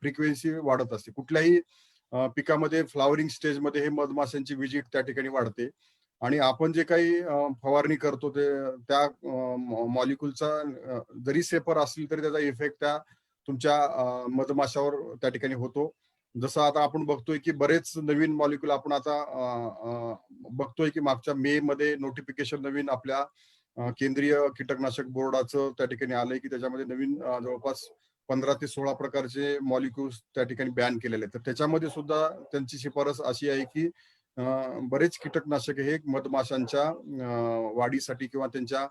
फ्रिक्वेन्सी वाढत असते. कुठल्याही पिकामध्ये फ्लॉवरिंग स्टेजमध्ये हे मधमाशांची व्हिजिट त्या ठिकाणी वाढते आणि आपण जे काही फवारणी करतो ते त्या मॉलिक्यूलचा जरी सेफर असली तरी त्याचा इफेक्ट त्या तुमच्या मधमाशावर त्या ठिकाणी होतो. जसं आता आपण बघतोय की बरेच नवीन मॉलिक्यूल आपण आता बघतोय की मागच्या मे मध्ये नोटिफिकेशन नवीन आपल्या केंद्रीय कीटकनाशक बोर्डाचं त्या ठिकाणी आलंय की त्याच्यामध्ये नवीन जवळपास 15 ते 16 प्रकारचे मॉलिक्यूल्स त्या ठिकाणी बॅन केलेले आहेत. तर त्याच्यामध्ये सुद्धा त्यांची शिफारस अशी आहे की बरेच कीटकनाशक हे मधमाशांच्या वाढीसाठी किंवा त्यांच्या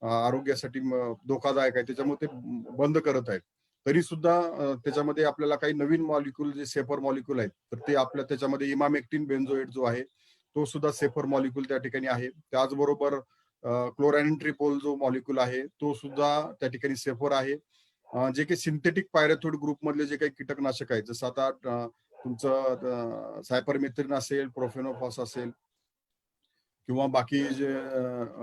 आरोग्यासाठी धोकादायक आहे, त्याच्यामुळे ते बंद करत आहेत. तरी सुद्धा त्याच्यामध्ये आपल्याला काही नवीन मॉलिक्यूल जे सेफर मॉलिक्यूल आहेत तर ते आपल्या त्याच्यामध्ये इमामेक्टिन बेन्झोएट जो आहे तो सुद्धा सेफर मॉलिक्यूल त्या ठिकाणी आहे. त्याचबरोबर क्लोरॅनिट्रिपोल जो मॉलिक्यूल आहे तो सुद्धा त्या ठिकाणी सेफर आहे. जे काही सिंथेटिक पायरेथोइड ग्रुप मधले जे काही कीटकनाशक आहेत जसं आता तुमचं सायपरमेथ्रिन असेल, प्रोफेनोफॉस असेल किंवा बाकी जे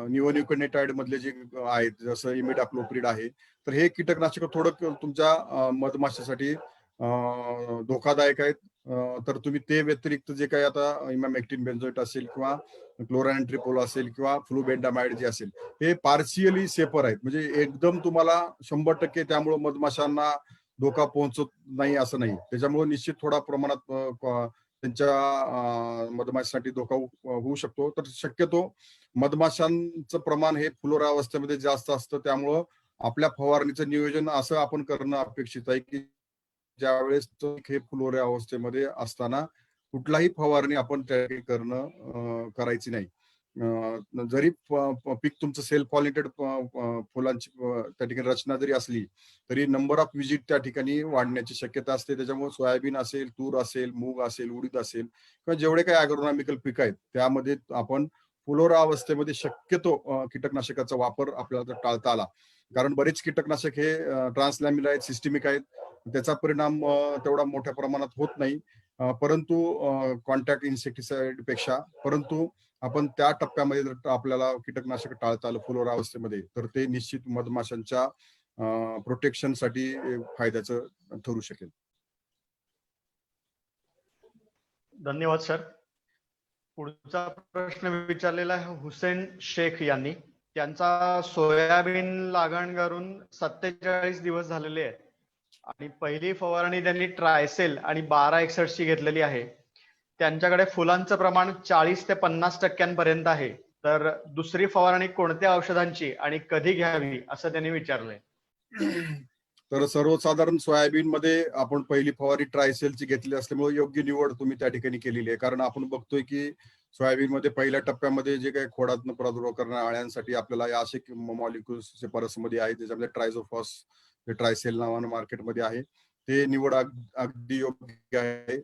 निओनिकोनेटाइड मधले जे आहेत जसं इमिडाक्लोप्रिड आहे तर हे कीटकनाशक थोडं तुमच्या मधमाशासाठी धोकादायक आहेत. तर तुम्ही ते व्यतिरिक्त जे काही आता इमॅमेक्टिन बेन्झोएट असेल किंवा क्लोरॅनिट्रिपोल असेल किंवा फ्लुबेंडामाइड जे असेल हे पार्शियली सेफर आहेत. म्हणजे एकदम तुम्हाला 100% त्यामुळे मधमाशांना धोका पोहोचत नाही असं नाही. त्याच्यामुळे निश्चित थोडा प्रमाणात त्यांच्या मधमाशीसाठी धोका होऊ शकतो. तर शक्यतो मधमाशांचं प्रमाण हे फुलोरा अवस्थेमध्ये जास्त असतं त्यामुळं आपल्या फवारणीचं नियोजन असं आपण करणं अपेक्षित आहे की ज्यावेळेस हे फुलोऱ्या अवस्थेमध्ये असताना कुठलाही फवारणी आपण त्या ठिकाणी करायची नाही. जरी पीक तुमचं सेल्फ पॉलिनेटेड फुलांची त्या ठिकाणी रचना जरी असली तरी नंबर ऑफ विजिट त्या ठिकाणी वाढण्याची शक्यता असते. त्याच्यामुळे सोयाबीन असेल, तूर असेल, मूग असेल, उडीद असेल किंवा जेवढे काही अॅग्रोनॉमिकल पीक आहेत त्यामध्ये आपण फुलोरा अवस्थेमध्ये शक्यतो कीटकनाशकाचा वापर आपल्याला टाळता आला. कारण बरेच कीटकनाशक हे ट्रान्सलॅमिनर आहेत, सिस्टमिक आहेत. त्याचा परिणाम तेवढा मोठ्या प्रमाणात होत नाही. परंतु कॉन्टॅक्ट इन्सेक्टिसाइड पेक्षा परंतु आपण त्या टप्प्यामध्ये जर आपल्याला कीटकनाशक टाळता आलं फुलोरा अवस्थेमध्ये तर ते निश्चित मधमाशांच्या प्रोटेक्शनसाठी फायद्याचं ठरू शकेल. धन्यवाद सर. पुढचा प्रश्न विचारलेला आहे हुसेन शेख यांनी. त्यांचा सोयाबीन लागण करून 47 दिवस झालेले आहेत आणि पहिली फवारणी त्यांनी ट्रायसेल आणि 1261 ची घेतलेली आहे. त्यांच्याकडे फुलांचं प्रमाण 40 ते 50% पर्यंत आहे. तर दुसरी फवारणी कोणत्या औषधांची आणि कधी घ्यावी असं त्यांनी विचारलंय. तर सर्वसाधारण सोयाबीन मध्ये आपण पहिली फवारणी ट्रायसेलची घेतली असल्यामुळे योग्य निवड तुम्ही त्या ठिकाणी केलेली आहे. कारण आपण बघतोय की सोयाबीन मध्ये पहिल्या टप्प्यामध्ये जे काही खोडातनं प्रादुर्भाव करणाऱ्या अळ्यांसाठी आपल्याला या असे मॉलिक्युल्स परसमध्ये आहेत ज्याच्यामध्ये ट्रायझोफॉस जे ट्रायसेल नावानं मार्केटमध्ये आहे ते निवड अगदी योग्य आहे.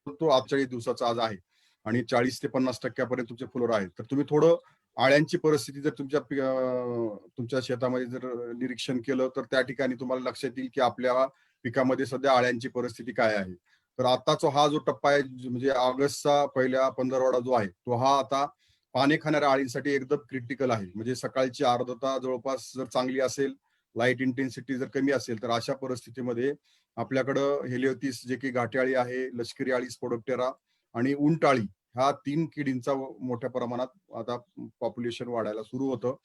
तो 48 दिवसाचा आज आहे आणि 40 ते 50% तुमचे फुलोरा आहेत. तर तुम्ही थोडं आळ्यांची परिस्थिती जर तुमच्या शेतामध्ये जर निरीक्षण केलं तर त्या ठिकाणी तुम्हाला लक्षात येईल की आपल्या पिकामध्ये सध्या आळ्यांची परिस्थिती काय आहे. तर आताचा हा जो टप्पा आहे म्हणजे ऑगस्टचा पहिला पंधरवडा जो आहे तो हा आता पाने खाणाऱ्या आळींसाठी एकदम क्रिटिकल आहे. म्हणजे सकाळची आर्द्रता जवळपास जर चांगली असेल, लाईट इंटेन्सिटी जर कमी असेल तर अशा परिस्थितीमध्ये आपल्याकडं हेलिओथिस जे की घाटी आहे, लष्करी आळी स्पोडोप्टेरा आणि उंटाळी ह्या 3 किडींचा मोठ्या प्रमाणात आता पॉप्युलेशन वाढायला सुरू होतं.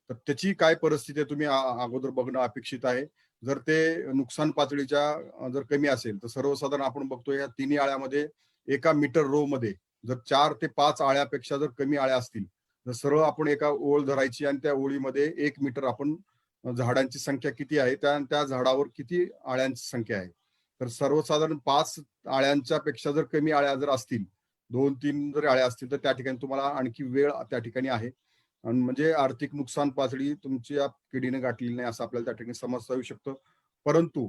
तर त्याची काय परिस्थिती आहे तुम्ही अगोदर बघणं अपेक्षित आहे. जर ते नुकसान पातळीच्या जर कमी असेल तर सर्वसाधारण आपण बघतोय या तिन्ही आळ्यामध्ये एका मीटर रो मध्ये जर 4 ते 5 आळ्यापेक्षा जर कमी आळ्या असतील तर सरळ आपण एका ओळ धरायची आणि त्या ओळीमध्ये 1 मीटर आपण झाडांची संख्या किती आहे त्या झाडावर किती आळ्यांची संख्या आहे. तर सर्वसाधारण 5 आळ्यांच्या पेक्षा जर कमी आळ्या जर असतील 2-3 जर आळ्या असतील तर त्या ठिकाणी तुम्हाला आणखी वेळ त्या ठिकाणी आहे. आणि म्हणजे आर्थिक नुकसान पातळी तुमच्या किडीने गाठलेली नाही असं आपल्याला त्या ठिकाणी समजता येऊ शकतं. परंतु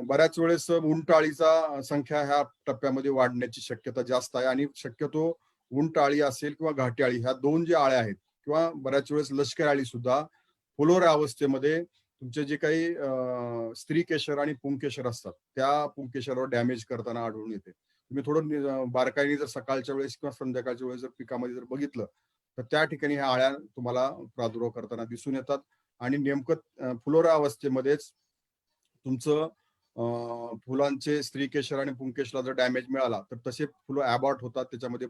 बऱ्याच वेळेस उंटअळीचा संख्या ह्या टप्प्यामध्ये वाढण्याची शक्यता जास्त आहे आणि शक्यतो उंटअळी असेल किंवा घाटी अळी ह्या 2 ज्या आळ्या आहेत किंवा बऱ्याच वेळेस लष्करी अळी सुद्धा फुलोऱ्या अवस्थेमध्ये तुमचे जे काही स्त्री केशर आणि पुंकेशर असतात त्या पुंकेशरवर डॅमेज करताना आढळून येते. तुम्ही थोडं बारकाईने जर सकाळच्या वेळेस किंवा संध्याकाळच्या वेळेस जर पिकामध्ये जर बघितलं तर त्या ठिकाणी ह्या आळ्या तुम्हाला प्रादुर्भाव करताना दिसून येतात आणि नेमकं फुलोरा अवस्थेमध्येच तुमचं फुलांचे स्त्री केशर आणि पुंकेशरला जर डॅमेज मिळाला तर तसे फुलं ॲबॉर्ट होतात. त्याच्यामध्ये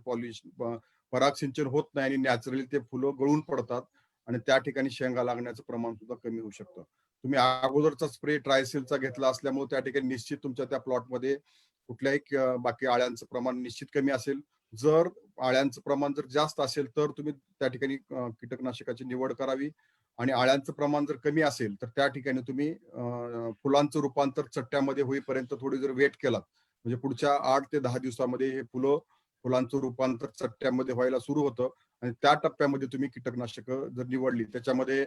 परागसिंचन होत नाही आणि नॅचरली ते फुलं गळून पडतात आणि त्या ठिकाणी शेंगा लागण्याचं प्रमाण सुद्धा कमी होऊ शकतं. तुम्ही अगोदरचा स्प्रे ट्रायसेलचा घेतला असल्यामुळे त्या ठिकाणी निश्चित तुमच्या त्या प्लॉटमध्ये कुठल्याही बाकी आळ्यांचं प्रमाण निश्चित कमी असेल. जर आळ्यांचं प्रमाण जर जास्त असेल तर तुम्ही त्या ठिकाणी कीटकनाशकाची निवड करावी आणि आळ्यांचं प्रमाण जर कमी असेल तर त्या ठिकाणी तुम्ही फुलांचं रूपांतर चट्ट्यामध्ये होईपर्यंत थोडी जर वेट केलात म्हणजे पुढच्या 8 ते 10 दिवसामध्ये हे फुलांचं रूपांतर चट्ट्यामध्ये व्हायला सुरू होतं आणि त्या टप्प्यामध्ये तुम्ही कीटकनाशक जर निवडली त्याच्यामध्ये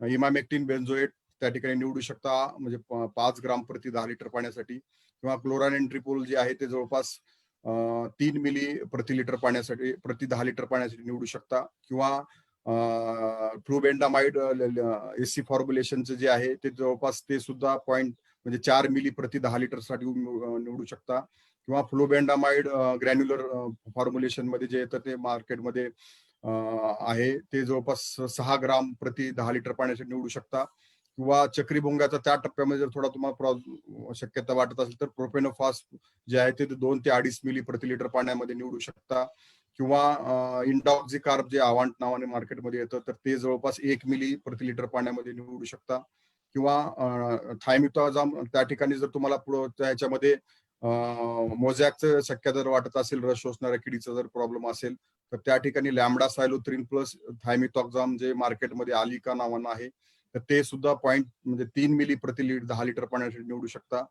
इमामेक्टिन बेन्झोएट त्या ठिकाणी निवडू शकता म्हणजे 5 ग्राम प्रति 10 लिटर पाण्यासाठी किंवा क्लोरानेंट्रिपोल जे आहे ते जवळपास 3 मिली प्रति लिटर पाण्यासाठी प्रति 10 लिटर पाण्यासाठी निवडू शकता किंवा फ्लुबेंडामाइड एसी फॉर्म्युलेशनचं जे आहे ते जवळपास ते सुद्धा म्हणजे 4 मिली प्रति 10 लिटर साठी निवडू शकता किंवा फ्लुबेंडामाइड ग्रॅन्युलर फॉर्म्युलेशन मध्ये जे येतं ते मार्केटमध्ये आहे ते जवळपास 6 ग्राम प्रति 10 लिटर पाण्यासाठी निवडू शकता किंवा चक्रीभुंगाचा त्या टप्प्यामध्ये जर थोडा तुम्हाला शक्यता वाटत असेल तर प्रोपेनोफॉस जे आहे ते 2 ते 2.5 मिली प्रति लिटर पाण्यामध्ये निवडू शकता किंवा इंडॉक्झिकार्ब जे अवांट नावाने मार्केटमध्ये येतं तर ते जवळपास 1 मिली प्रति लिटर पाण्यामध्ये निवडू शकता किंवा थायमिथाझाम त्या ठिकाणी जर तुम्हाला पुढं त्याच्यामध्ये मोझॅकचं शक्यता जर वाटत असेल, रस शोषणाऱ्या किडीचा जर प्रॉब्लेम असेल, तर त्या ठिकाणी लॅम्बडा सायलोथ्रिन प्लस थायमिथॉक्झाम जे मार्केटमध्ये आलिका नावानं आहे, तर ते सुद्धा 3 मिली प्रति 10 लिटर पाण्यासाठी निवडू शकता.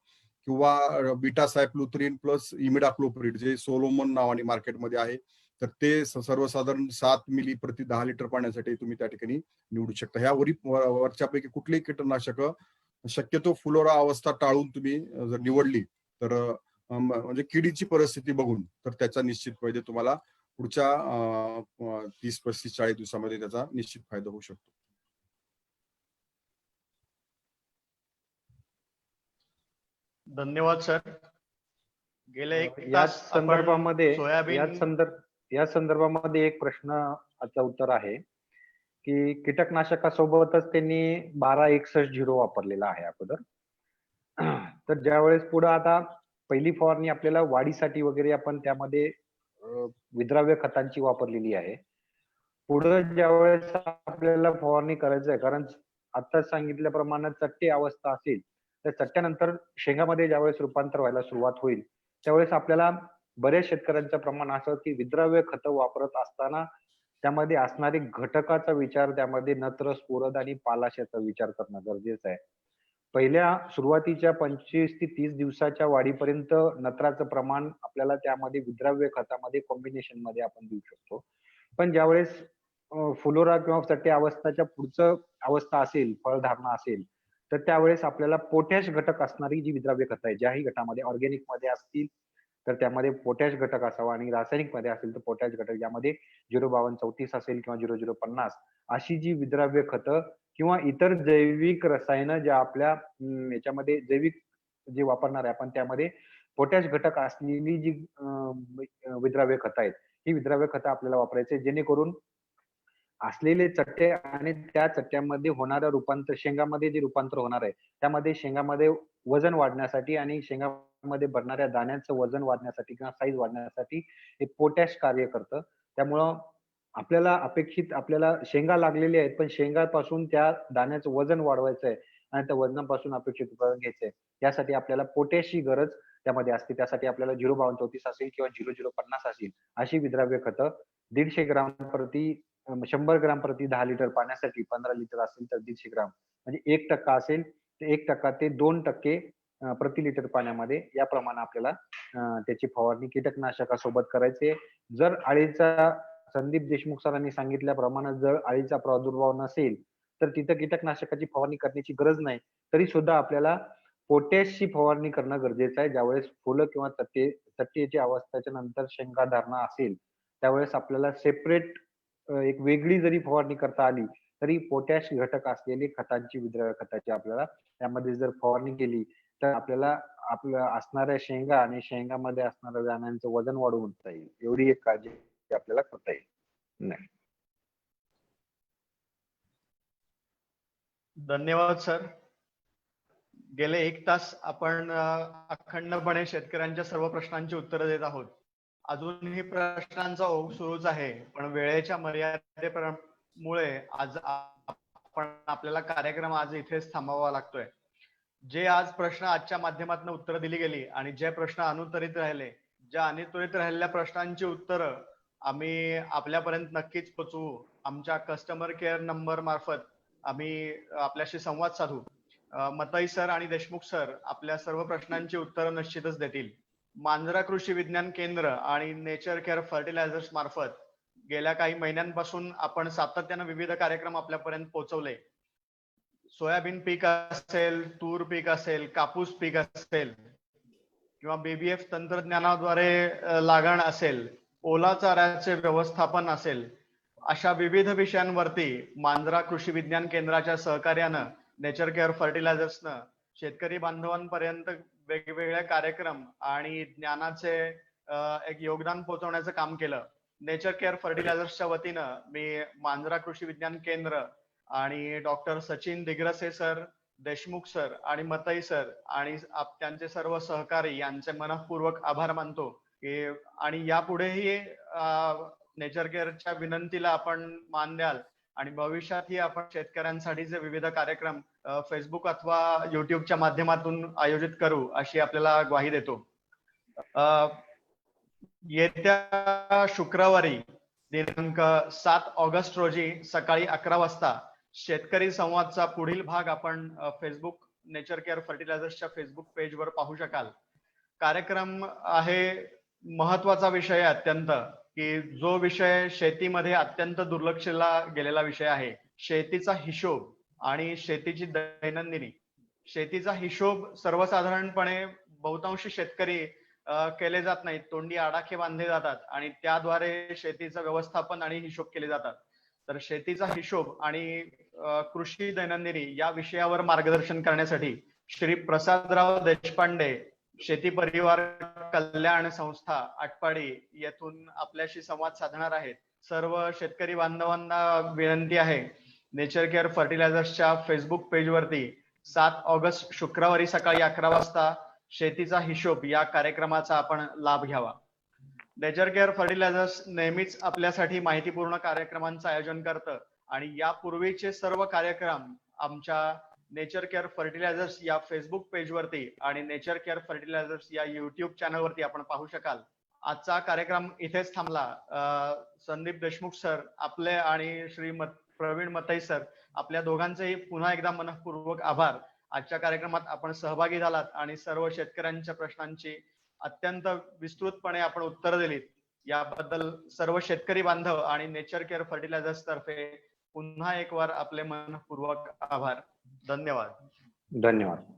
किंवा बीटा सायक्लोथ्रिन प्लस इमिडाक्लोप्रिड जे सोलोमन नावाने मार्केटमध्ये आहे, तर ते सर्वसाधारण 7 मिली प्रति 10 लिटर पाण्यासाठी तुम्ही त्या ठिकाणी निवडू शकता. ह्या वरच्यापैकी कुठलीही कीटकनाशक शक्यतो फ्लोरा अवस्था टाळून तुम्ही जर निवडली तर म्हणजे किडीची परिस्थिती बघून, तर त्याचा निश्चितपणे तुम्हाला पुढच्या 30, 35, 40 दिवसामध्ये त्याचा निश्चित फायदा होऊ शकतो. धन्यवाद सर. गेले एक याच तास संदर्भामध्ये सोयाबीन या संदर्भामध्ये एक प्रश्नाचं उत्तर आहे की कीटकनाशकासोबतच त्यांनी 1261 वापरलेला आहे अगोदर. तर ज्यावेळेस पुढे आता पहिली फवारणी आपल्याला वाढीसाठी वगैरे आपण त्यामध्ये विद्राव्य खतांची वापरलेली आहे. पुढे ज्यावेळेस आपल्याला फवारणी करायचं आहे, कारण आता सांगितल्याप्रमाणे चट्टी अवस्था असेल तर चट्ट्यानंतर शेंगामध्ये ज्यावेळेस रूपांतर व्हायला सुरुवात होईल, त्यावेळेस आपल्याला बऱ्याच शेतकऱ्यांचं प्रमाण असं की विद्राव्य खतं वापरत असताना त्यामध्ये असणारे घटकाचा विचार, त्यामध्ये नत्र, स्फुरद आणि पालाश याचा विचार करणं गरजेचं आहे. पहिल्या सुरुवातीच्या 25 ते 30 दिवसाच्या वाढीपर्यंत नत्राचं प्रमाण आपल्याला त्यामध्ये विद्राव्य खतामध्ये कॉम्बिनेशन मध्ये आपण देऊ शकतो. पण ज्यावेळेस फुलोरा किंवा चट्टे अवस्थाच्या पुढचं अवस्था असेल, फळधारणा असेल, तर त्यावेळेस आपल्याला पोटॅश घटक असणारी जी विद्राव्य खतं आहे, ज्याही गटामध्ये ऑर्गॅनिक मध्ये असतील तर त्यामध्ये पोटॅश घटक असावा आणि रासायनिक मध्ये असेल तर पोटॅश घटक, यामध्ये 05234 असेल किंवा 0050 अशी जी विद्राव्य खतं किंवा इतर जैविक रसायनं ज्या आपल्या याच्यामध्ये जैविक जे वापरणार आहे आपण, त्यामध्ये पोटॅश घटक असलेली जी विद्राव्य खतं आहेत, ही विद्राव्य खतं आपल्याला वापरायचे, जेणेकरून असलेले चट्टे आणि त्या चट्ट्यामध्ये होणारं रूपांतर, शेंगामध्ये जे रूपांतर होणार आहे, त्यामध्ये शेंगामध्ये वजन वाढण्यासाठी आणि शेंगामध्ये भरणाऱ्या दाण्यांचं वजन वाढण्यासाठी किंवा साईज वाढण्यासाठी हे पोटॅश कार्य करतं. त्यामुळं आपल्याला शेंगा लागलेल्या आहेत, पण शेंगापासून त्या दाण्याचं वजन वाढवायचं आहे आणि त्या वजनापासून अपेक्षित उत्पादन घ्यायचंय. यासाठी आपल्याला पोटॅशची गरज त्यामध्ये असते. त्यासाठी आपल्याला 05234 असेल किंवा 0050 असेल अशी विद्राव्य खतं 150 ग्राम प्रति 100 ग्राम प्रति 10 लिटर पाण्यासाठी, 15 लिटर असेल तर 150 ग्राम, म्हणजे 1% असेल तर 1% ते 2% प्रति लिटर पाण्यामध्ये याप्रमाणे आपल्याला त्याची फवारणी कीटकनाशकासोबत करायची आहे. जर अळीचा, संदीप देशमुख सरांनी सांगितल्याप्रमाणे जर अळीचा प्रादुर्भाव नसेल तर तिथं कीटकनाशकाची फवारणी करण्याची गरज नाही. तरी सुद्धा आपल्याला पोटॅशची फवारणी करणं गरजेचं आहे. ज्यावेळेस फुलं किंवा तट्टेची अवस्थेच्या नंतर शेंगा धारणा असेल, त्यावेळेस आपल्याला सेपरेट एक वेगळी जरी फवारणी करता आली तरी पोटॅश घटक असलेली खतांची, विद्राव्य खताची आपल्याला त्यामध्ये जर फवारणी केली तर आपल्याला आपल्या असणाऱ्या शेंगा आणि शेंगामध्ये असणाऱ्या दाण्यांचं वजन वाढवता येईल. एवढी एक काळजी आपल्याला करता येईल. नाही. धन्यवाद सर. गेले 1 तास आपण अखंडपणे शेतकऱ्यांच्या सर्व प्रश्नांची उत्तरं देत आहोत. अजूनही प्रश्नांचा ओघ सुरूच आहे, पण वेळेच्या मर्यादेमुळे आज आपल्याला कार्यक्रम आज इथेच थांबवावा लागतोय. जे आज प्रश्न आजच्या माध्यमातून उत्तरं दिली गेली आणि जे प्रश्न अनुत्तरित राहिले, ज्या अनुत्तरित राहिलेल्या प्रश्नांची उत्तरं आम्ही आपल्यापर्यंत नक्कीच पोचवू. आमच्या कस्टमर केअर नंबर मार्फत आम्ही आपल्याशी संवाद साधू. मताई सर आणि देशमुख सर आपल्या सर्व प्रश्नांची उत्तरं निश्चितच देतील. मांजरा कृषी विज्ञान केंद्र आणि नेचर केअर फर्टिलायझर्स मार्फत गेल्या काही महिन्यांपासून आपण सातत्यानं विविध कार्यक्रम आपल्यापर्यंत पोहोचवले. सोयाबीन पीक असेल, तूर पीक असेल, कापूस पीक असेल किंवा BBF तंत्रज्ञानाद्वारे लागण असेल, ओला चाऱ्याचे व्यवस्थापन असेल, अशा विविध विषयांवरती मांजरा कृषी विज्ञान केंद्राच्या सहकार्यानं नेचर केअर फर्टिलायझर्सनं शेतकरी बांधवांपर्यंत वेगवेगळे कार्यक्रम आणि ज्ञानाचे एक योगदान पोहोचवण्याचं काम केलं. नेचर केअर फर्टिलायझर्सच्या वतीनं मी मांजरा कृषी विज्ञान केंद्र आणि doctor Sachin Digrase sir, Deshmukh sir आणि मताई सर आणि त्यांचे सर्व सहकारी यांचे मनःपूर्वक आभार मानतो की आणि यापुढेही नेचर केअरच्या विनंतीला आपण मान द्याल आणि भविष्यातही आपण शेतकऱ्यांसाठीचे विविध कार्यक्रम फेसबुक अथवा युट्यूबच्या माध्यमातून आयोजित करू अशी आपल्याला ग्वाही देतो. अ, येत्या शुक्रवारी दिनांक 7 ऑगस्ट रोजी सकाळी 11 वाजता शेतकरी संवादचा पुढील भाग आपण फेसबुक नेचर केअर फर्टिलायझर्सच्या फेसबुक पेजवर पाहू शकाल. कार्यक्रम आहे महत्वाचा विषय आहे अत्यंत, की जो विषय शेतीमध्ये अत्यंत दुर्लक्षला गेलेला विषय आहे. शेतीचा हिशोब आणि शेतीची दैनंदिनी. शेतीचा हिशोब सर्वसाधारणपणे बहुतांशी शेतकरी केले जात नाहीत. तोंडी आडाखे बांधले जातात आणि त्याद्वारे शेतीचं व्यवस्थापन आणि हिशोब केले जातात. तर शेतीचा हिशोब आणि कृषी दैनंदिनी या विषयावर मार्गदर्शन करण्यासाठी श्री प्रसादराव देशपांडे शेती परिवार कल्याण संस्था आटपाडी येथून आपल्याशी संवाद साधणार आहेत. सर्व शेतकरी बांधवांना विनंती आहे, नेचर केअर फर्टिलायझर्सच्या फेसबुक पेजवरती 7 ऑगस्ट शुक्रवारी सकाळी 11 वाजता शेतीचा हिशोब या कार्यक्रमाचा आपण लाभ घ्यावा. नेचर केअर फर्टिलायझर्स नेहमीच आपल्यासाठी माहितीपूर्ण कार्यक्रमांचं आयोजन करतं आणि यापूर्वीचे सर्व कार्यक्रम आमच्या नेचर केअर फर्टिलायझर्स या फेसबुक पेजवरती आणि नेचर केअर फर्टिलायझर्स या युट्यूब चॅनलवरती आपण पाहू शकाल. आजचा कार्यक्रम इथेच थांबला. संदीप देशमुख सर आपले आणि श्री प्रवीण मताई सर आपल्या दोघांचेही पुन्हा एकदा मनःपूर्वक आभार. आजच्या कार्यक्रमात आपण सहभागी झालात आणि सर्व शेतकऱ्यांच्या प्रश्नांची अत्यंत विस्तृतपणे आपण उत्तर दिलीत. याबद्दल सर्व शेतकरी बांधव आणि नेचर केअर फर्टिलायझर्स तर्फे पुन्हा एक वार आपले मनःपूर्वक आभार. धन्यवाद. धन्यवाद.